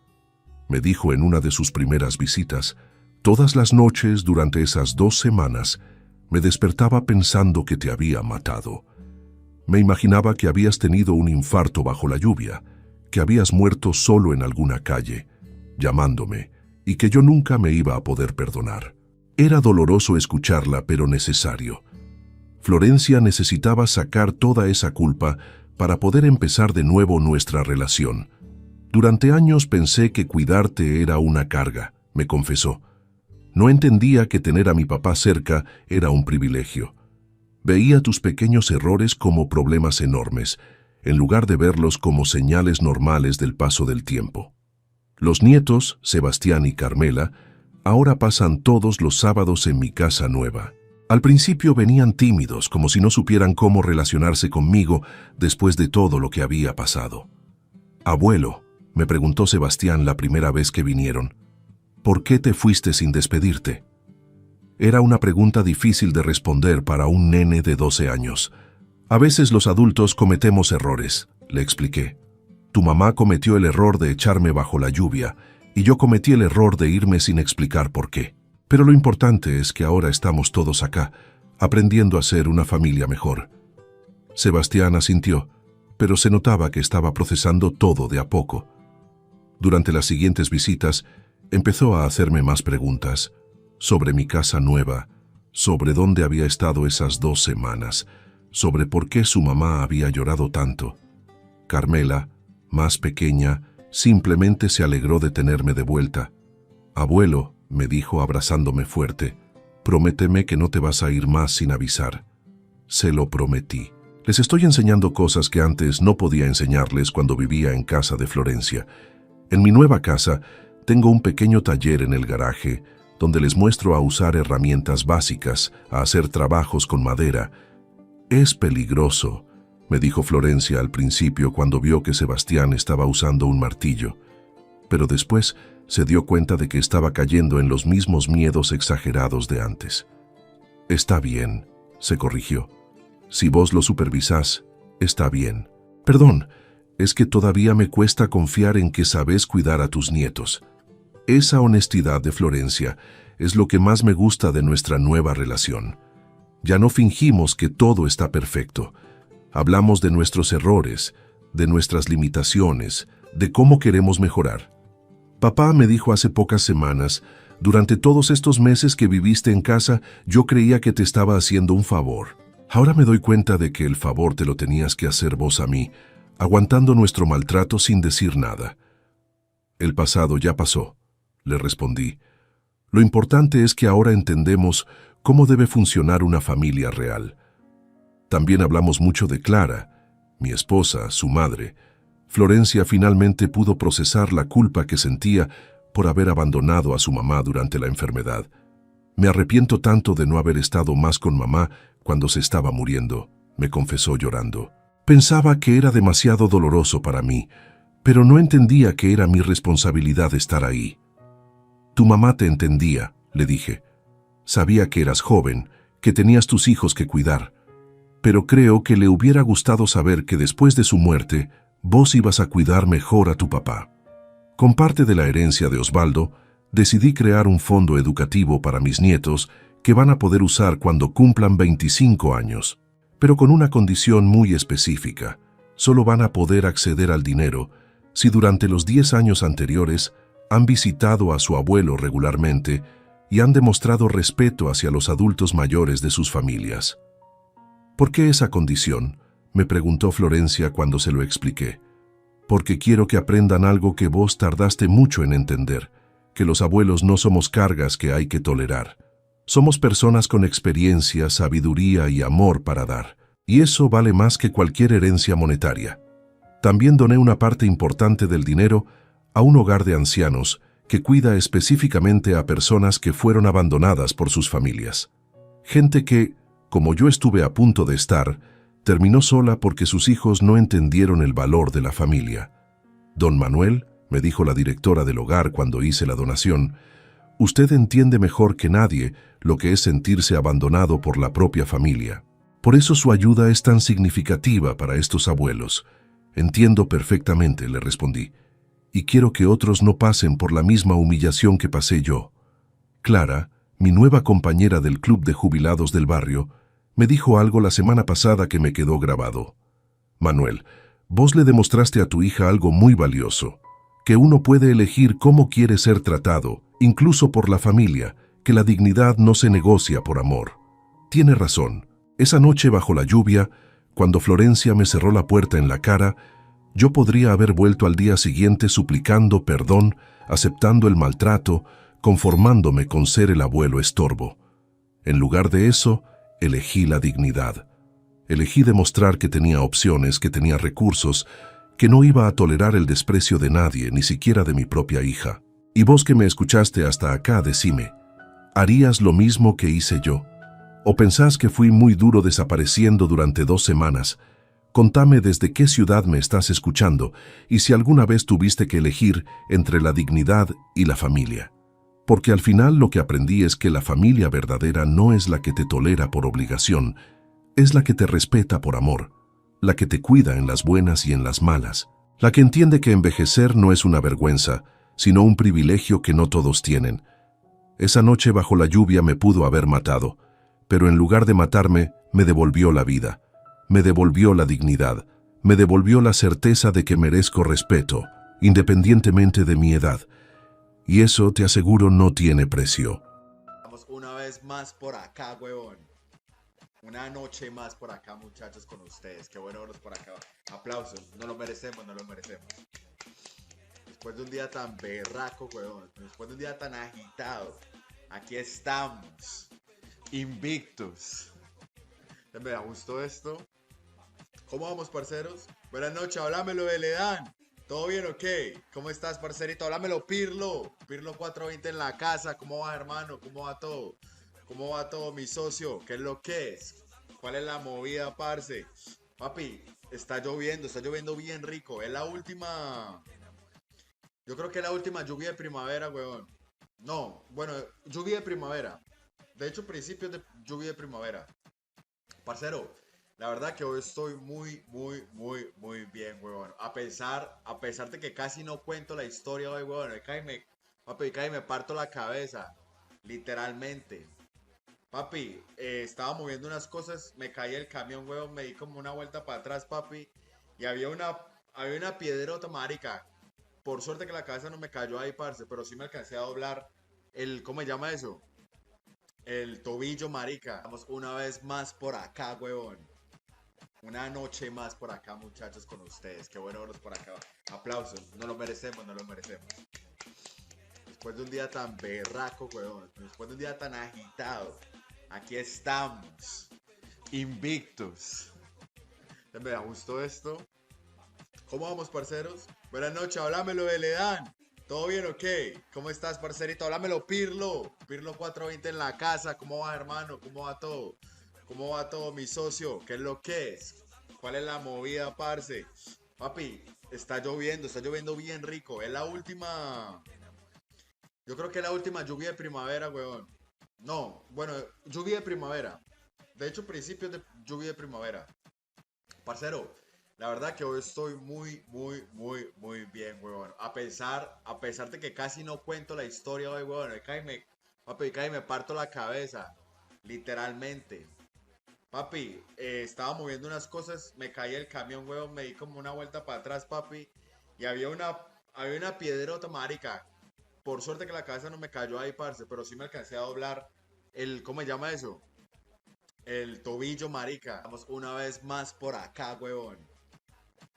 me dijo en una de sus primeras visitas, todas las noches durante esas 2 semanas me despertaba pensando que te había matado. Me imaginaba que habías tenido un infarto bajo la lluvia, que habías muerto solo en alguna calle, llamándome, y que yo nunca me iba a poder perdonar. Era doloroso escucharla, pero necesario. Florencia necesitaba sacar toda esa culpa para poder empezar de nuevo nuestra relación. Durante años pensé que cuidarte era una carga, me confesó. No entendía que tener a mi papá cerca era un privilegio. Veía tus pequeños errores como problemas enormes, en lugar de verlos como señales normales del paso del tiempo. Los nietos, Sebastián y Carmela, ahora pasan todos los sábados en mi casa nueva. Al principio venían tímidos, como si no supieran cómo relacionarse conmigo después de todo lo que había pasado. Abuelo, me preguntó Sebastián la primera vez que vinieron, ¿por qué te fuiste sin despedirte? Era una pregunta difícil de responder para un nene de 12 años. A veces los adultos cometemos errores, le expliqué. Tu mamá cometió el error de echarme bajo la lluvia y yo cometí el error de irme sin explicar por qué. Pero lo importante es que ahora estamos todos acá, aprendiendo a ser una familia mejor. Sebastián asintió, pero se notaba que estaba procesando todo de a poco. Durante las siguientes visitas, empezó a hacerme más preguntas sobre mi casa nueva, sobre dónde había estado esas 2 semanas, sobre por qué su mamá había llorado tanto. Carmela, más pequeña, simplemente se alegró de tenerme de vuelta. Abuelo, me dijo abrazándome fuerte, prométeme que no te vas a ir más sin avisar. Se lo prometí. Les estoy enseñando cosas que antes no podía enseñarles cuando vivía en casa de Florencia. En mi nueva casa, tengo un pequeño taller en el garaje, donde les muestro a usar herramientas básicas, a hacer trabajos con madera. Es peligroso, me dijo Florencia al principio cuando vio que Sebastián estaba usando un martillo, pero después se dio cuenta de que estaba cayendo en los mismos miedos exagerados de antes. Está bien, se corrigió. Si vos lo supervisás, está bien. Perdón, es que todavía me cuesta confiar en que sabés cuidar a tus nietos. Esa honestidad de Florencia es lo que más me gusta de nuestra nueva relación. Ya no fingimos que todo está perfecto. Hablamos de nuestros errores, de nuestras limitaciones, de cómo queremos mejorar. Papá me dijo hace pocas semanas, Durante todos estos meses que viviste en casa, yo creía que te estaba haciendo un favor. Ahora me doy cuenta de que el favor te lo tenías que hacer vos a mí, aguantando nuestro maltrato sin decir nada. El pasado ya pasó, le respondí. Lo importante es que ahora entendemos cómo debe funcionar una familia real. También hablamos mucho de Clara, mi esposa, su madre. Florencia finalmente pudo procesar la culpa que sentía por haber abandonado a su mamá durante la enfermedad. Me arrepiento tanto de no haber estado más con mamá cuando se estaba muriendo, me confesó llorando. Pensaba que era demasiado doloroso para mí, pero no entendía que era mi responsabilidad estar ahí. Tu mamá te entendía, le dije. Sabía que eras joven, que tenías tus hijos que cuidar, pero creo que le hubiera gustado saber que después de su muerte, vos ibas a cuidar mejor a tu papá. Con parte de la herencia de Osvaldo, decidí crear un fondo educativo para mis nietos que van a poder usar cuando cumplan 25 años, pero con una condición muy específica. Solo van a poder acceder al dinero si durante los 10 años anteriores han visitado a su abuelo regularmente y han demostrado respeto hacia los adultos mayores de sus familias. ¿Por qué esa condición?, me preguntó Florencia cuando se lo expliqué. Porque quiero que aprendan algo que vos tardaste mucho en entender, que los abuelos no somos cargas que hay que tolerar. Somos personas con experiencia, sabiduría y amor para dar, y eso vale más que cualquier herencia monetaria. También doné una parte importante del dinero a un hogar de ancianos que cuida específicamente a personas que fueron abandonadas por sus familias. Gente que, como yo estuve a punto de estar, terminó sola porque sus hijos no entendieron el valor de la familia. Don Manuel, me dijo la directora del hogar cuando hice la donación, usted entiende mejor que nadie lo que es sentirse abandonado por la propia familia. Por eso su ayuda es tan significativa para estos abuelos. Entiendo perfectamente, le respondí, y quiero que otros no pasen por la misma humillación que pasé yo. Clara, mi nueva compañera del club de jubilados del barrio, me dijo algo la semana pasada que me quedó grabado. Manuel, vos le demostraste a tu hija algo muy valioso, que uno puede elegir cómo quiere ser tratado, incluso por la familia, que la dignidad no se negocia por amor. Tiene razón. Esa noche bajo la lluvia, cuando Florencia me cerró la puerta en la cara, yo podría haber vuelto al día siguiente suplicando perdón, aceptando el maltrato, conformándome con ser el abuelo estorbo. En lugar de eso, elegí la dignidad. Elegí demostrar que tenía opciones, que tenía recursos, que no iba a tolerar el desprecio de nadie, ni siquiera de mi propia hija. Y vos que me escuchaste hasta acá, decime, ¿harías lo mismo que hice yo? ¿O pensás que fui muy duro desapareciendo durante 2 semanas? Contame desde qué ciudad me estás escuchando y si alguna vez tuviste que elegir entre la dignidad y la familia. Porque al final lo que aprendí es que la familia verdadera no es la que te tolera por obligación, es la que te respeta por amor, la que te cuida en las buenas y en las malas, la que entiende que envejecer no es una vergüenza, sino un privilegio que no todos tienen. Esa noche bajo la lluvia me pudo haber matado, pero en lugar de matarme, me devolvió la vida, me devolvió la dignidad, me devolvió la certeza de que merezco respeto, independientemente de mi edad. Y eso, te aseguro, no tiene precio. Vamos una vez más por acá, huevón. Una noche más por acá, muchachos, con ustedes. Qué bueno verlos por acá. Aplausos. No lo merecemos, no lo merecemos. Después de un día tan berraco, huevón. Después de un día tan agitado. Aquí estamos. Invictus. Me gustó esto. ¿Cómo vamos, parceros? Buenas noches, háblamelo de Ledán. ¿Todo bien o qué? ¿Cómo estás, parcerito? Háblamelo, Pirlo. Pirlo 420 en la casa. ¿Cómo va, hermano? ¿Cómo va todo? ¿Cómo va todo, mi socio? ¿Qué es lo que es? ¿Cuál es la movida, parce? Papi, está lloviendo bien rico. Es la última... Yo creo que es la última lluvia de primavera, weón. No, bueno, lluvia de primavera. De hecho, principios de lluvia de primavera. Parcero, la verdad que hoy estoy muy bien, weón. A pesar de que casi no cuento la historia hoy, weón. Papi, casi me parto la cabeza. Literalmente. Papi, estaba moviendo unas cosas, me caí el camión, weón, me di como una vuelta para atrás, papi. Y había una piedrota, marica. Por suerte que la cabeza no me cayó ahí, parce, pero sí me alcancé a doblar ¿cómo se llama eso? El tobillo, marica. Estamos una vez más por acá, huevón. Una noche más por acá, muchachos, con ustedes. Qué bueno verlos por acá. Aplausos. No lo merecemos, no lo merecemos. Después de un día tan berraco, huevón. Después de un día tan agitado. Aquí estamos. Invictus. Me gustó esto. ¿Cómo vamos, parceros? Buenas noches, háblamelo de Ledán. ¿Todo bien o qué? ¿Cómo estás, parcerito? Háblamelo, Pirlo. Pirlo 420 en la casa. ¿Cómo va, hermano? ¿Cómo va todo? ¿Cómo va todo, mi socio? ¿Qué es lo que es? ¿Cuál es la movida, parce? Papi, está lloviendo bien rico. Es la última. Yo creo que es la última lluvia de primavera, weón. No, bueno, lluvia de primavera. De hecho, principios de lluvia de primavera. Parcero, la verdad que hoy estoy muy bien, weón. A pesar de que casi no cuento la historia hoy, weón. Papi, cae me parto la cabeza. Literalmente. Papi, estaba moviendo unas cosas, me caí el camión, weón, me di como una vuelta para atrás, papi. Y había una piedrota, marica. Por suerte que la cabeza no me cayó ahí, parce, pero sí me alcancé a doblar ¿cómo se llama eso? El tobillo, marica. Estamos una vez más por acá, huevón.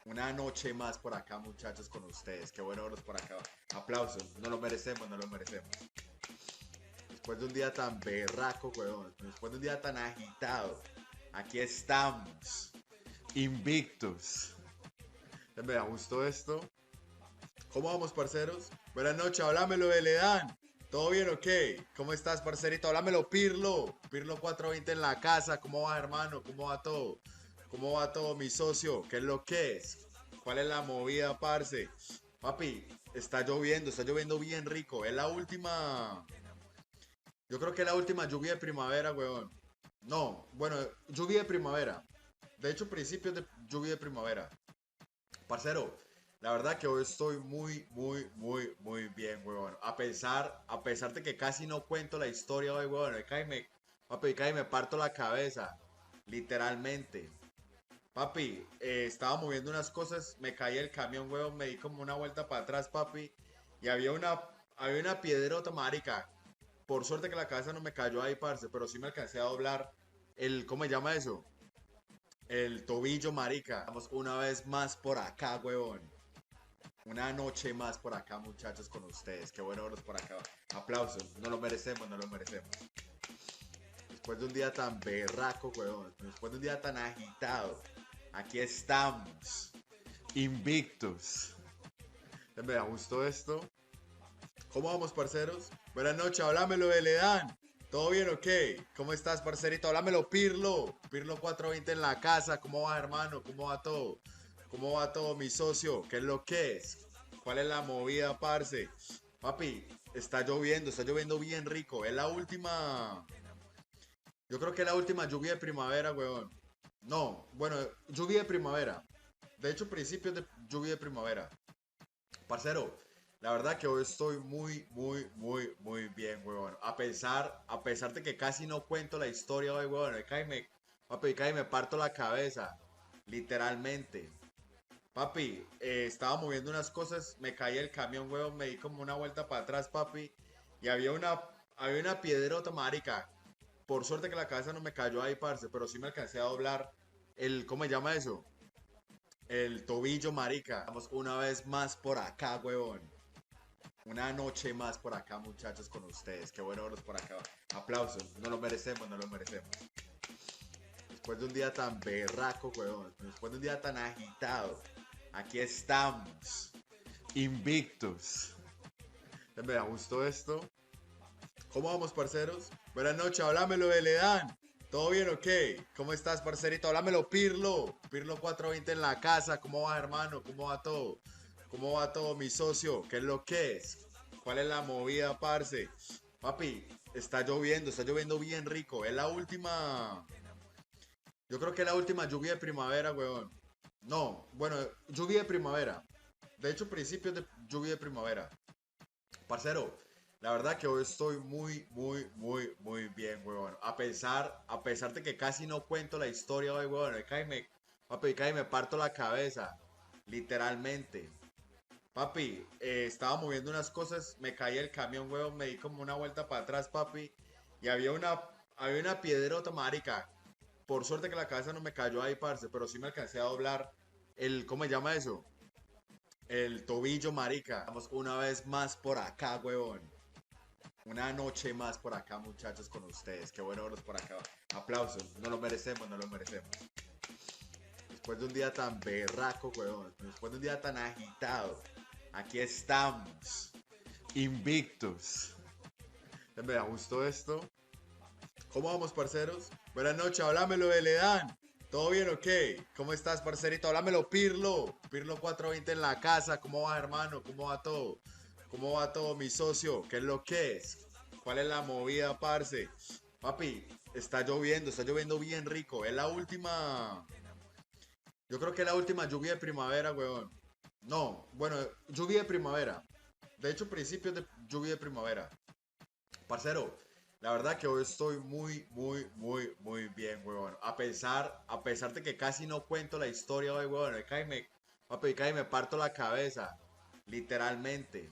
Una noche más por acá, muchachos, con ustedes. Qué bueno verlos por acá. Aplausos. No lo merecemos, no lo merecemos. Después de un día tan berraco, huevón. Después de un día tan agitado. Aquí estamos. Invictus. Me gustó esto. ¿Cómo vamos, parceros? Buenas noches, háblamelo de Ledán. ¿Todo bien o qué? ¿Cómo estás, parcerito? Háblamelo, Pirlo. Pirlo 420 en la casa. ¿Cómo va, hermano? ¿Cómo va todo? ¿Cómo va todo, mi socio? ¿Qué es lo que es? ¿Cuál es la movida, parce? Papi, está lloviendo bien rico. Es la última. Yo creo que es la última lluvia de primavera, weón. No, bueno, lluvia de primavera. De hecho, principios de lluvia de primavera. Parcero, la verdad que hoy estoy muy bien, weón. A pesar de que casi no cuento la historia hoy, weón. Papi, cae me parto la cabeza. Literalmente. Papi, estaba moviendo unas cosas, me caí el camión, weón, me di como una vuelta para atrás, papi. Y había una piedrota, marica. Por suerte que la cabeza no me cayó ahí, parce, pero sí me alcancé a doblar ¿cómo se llama eso? El tobillo, marica. Estamos una vez más por acá, huevón. Una noche más por acá, muchachos, con ustedes. Qué bueno verlos por acá. Aplausos. No lo merecemos, no lo merecemos. Después de un día tan berraco, huevón. Después de un día tan agitado. Aquí estamos. Invictus. Me gustó esto. ¿Cómo vamos, parceros? Buenas noches, háblamelo de Ledán. ¿Todo bien o qué? ¿Cómo estás, parcerito? Háblamelo, Pirlo. Pirlo 420 en la casa. ¿Cómo va, hermano? ¿Cómo va todo? ¿Cómo va todo, mi socio? ¿Qué es lo que es? ¿Cuál es la movida, parce? Papi, está lloviendo bien rico. Es la última. Yo creo que es la última lluvia de primavera, weón. No, bueno, lluvia de primavera. De hecho, principios de lluvia de primavera. Parcero, la verdad que hoy estoy muy bien, weón. A pesar de que casi no cuento la historia hoy, weón. Papi, cae me parto la cabeza. Literalmente. Papi, estaba moviendo unas cosas, me caí el camión, weón, me di como una vuelta para atrás, papi. Y había una piedrota, marica. Por suerte que la cabeza no me cayó ahí, parce, pero sí me alcancé a doblar ¿cómo se llama eso? El tobillo, marica. Estamos una vez más por acá, huevón. Una noche más por acá, muchachos, con ustedes. Qué bueno verlos por acá. Aplausos. No lo merecemos, no lo merecemos. Después de un día tan berraco, huevón. Después de un día tan agitado. Aquí estamos. Invictus. Me gustó esto. ¿Cómo vamos, parceros? Buenas noches, háblamelo de Ledán. ¿Todo bien o qué? ¿Cómo estás, parcerito? Háblamelo, Pirlo. Pirlo 420 en la casa. ¿Cómo va, hermano? ¿Cómo va todo? ¿Cómo va todo, mi socio? ¿Qué es lo que es? ¿Cuál es la movida, parce? Papi, está lloviendo bien rico. Es la última. Yo creo que es la última lluvia de primavera, weón. No, bueno, lluvia de primavera. De hecho, principios de lluvia de primavera. Parcero, la verdad que hoy estoy muy bien, weón. A pesar de que casi no cuento la historia hoy, weón. Papi, cae me parto la cabeza. Literalmente. Papi, estaba moviendo unas cosas, me caí el camión, huevón, me di como una vuelta para atrás, papi, y había una piedrota, marica. Por suerte que la cabeza no me cayó ahí, parce, pero sí me alcancé a doblar ¿cómo se llama eso? El tobillo, marica. Vamos una vez más por acá, huevón. Una noche más por acá, muchachos, con ustedes. Qué bueno verlos por acá. Aplausos, no lo merecemos, no lo merecemos. Después de un día tan berraco, huevón. Después de un día tan agitado. Aquí estamos. Invictos. Me gustó esto. ¿Cómo vamos, parceros? Buenas noches, háblamelo de Ledán. ¿Todo bien o qué? ¿Cómo estás, parcerito? Háblamelo, Pirlo. Pirlo 420 en la casa. ¿Cómo va, hermano? ¿Cómo va todo? ¿Cómo va todo, mi socio? ¿Qué es lo que es? ¿Cuál es la movida, parce? Papi, está lloviendo bien rico. Es la última. Yo creo que es la última lluvia de primavera, weón. No, bueno, lluvia de primavera. De hecho, principios de lluvia de primavera. Parcero, la verdad que hoy estoy muy, muy, muy, muy bien, huevón. A pesar de que casi no cuento la historia hoy, huevón. Papi, cae y me parto la cabeza. Literalmente.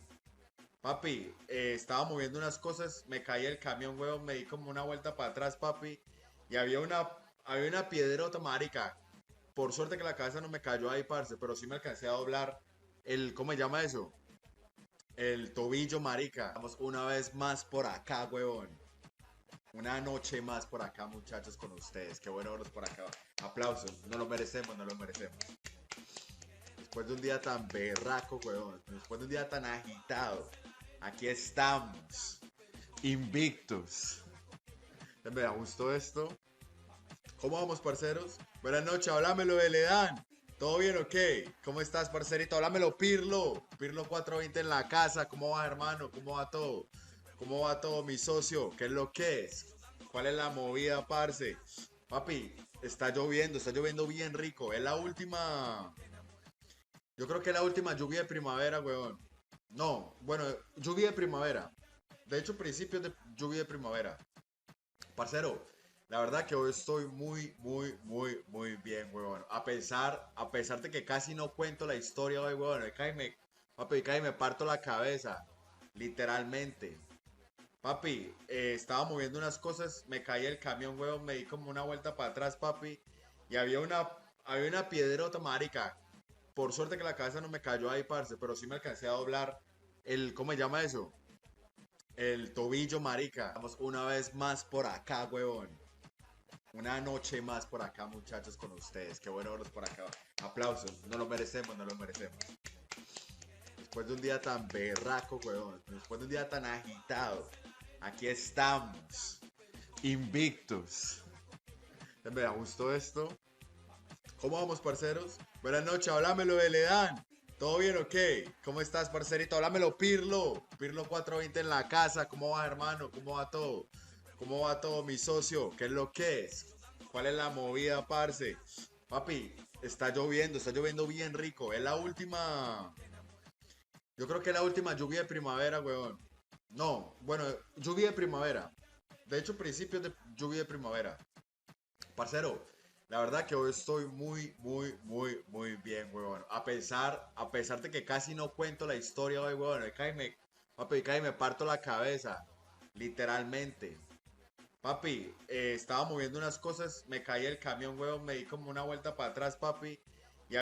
Papi, estaba moviendo unas cosas, me caí el camión, huevón, me di como una vuelta para atrás, papi. Y había una piedrota, marica. Por suerte que la cabeza no me cayó ahí, parce, pero sí me alcancé a doblar ¿cómo se llama eso? El tobillo, marica. Vamos una vez más por acá, huevón. Una noche más por acá, muchachos, con ustedes. Qué bueno verlos por acá. Aplausos, no lo merecemos, no lo merecemos. Después de un día tan berraco, huevón. Después de un día tan agitado. Aquí estamos. Invictos. Me gustó esto. ¿Cómo vamos, parceros? Buenas noches, háblamelo de Ledán. ¿Todo bien o qué? ¿Cómo estás, parcerito? Háblamelo, Pirlo. Pirlo 420 en la casa. ¿Cómo va, hermano? ¿Cómo va todo? ¿Cómo va todo, mi socio? ¿Qué es lo que es? ¿Cuál es la movida, parce? Papi, está lloviendo bien rico. Es la última. Yo creo que es la última lluvia de primavera, weón. No, bueno, lluvia de primavera. De hecho, principios de lluvia de primavera. Parcero, la verdad que hoy estoy muy, muy, muy, muy bien, weón. A pesar de que casi no cuento la historia hoy, weón. Papi, cae y me parto la cabeza. Literalmente. Papi, estaba moviendo unas cosas, me caí el camión, weón, me di como una vuelta para atrás, papi. Y había una piedrota, marica. Por suerte que la cabeza no me cayó ahí, parce, pero sí me alcancé a doblar ¿cómo se llama eso? El tobillo, marica. Vamos una vez más por acá, huevón. Una noche más por acá, muchachos, con ustedes. Qué bueno verlos por acá. Aplausos, no lo merecemos, no lo merecemos. Después de un día tan berraco, huevón. Después de un día tan agitado. Aquí estamos. Invictos. Me gustó esto. ¿Cómo vamos, parceros? Buenas noches, háblamelo de Ledán. ¿Todo bien o qué? ¿Cómo estás, parcerito? Háblamelo, Pirlo. Pirlo 420 en la casa. ¿Cómo va, hermano? ¿Cómo va todo? ¿Cómo va todo, mi socio? ¿Qué es lo que es? ¿Cuál es la movida, parce? Papi, está lloviendo bien rico. Es la última. Yo creo que es la última lluvia de primavera, weón. No, bueno, lluvia de primavera. De hecho, principios de lluvia de primavera. Parcero, la verdad que hoy estoy muy, muy, muy, muy bien, weón. A pesar de que casi no cuento la historia hoy, weón. Papi, cae y me parto la cabeza. Literalmente. Papi, estaba moviendo unas cosas, me caí el camión, weón, me di como una vuelta para atrás, papi.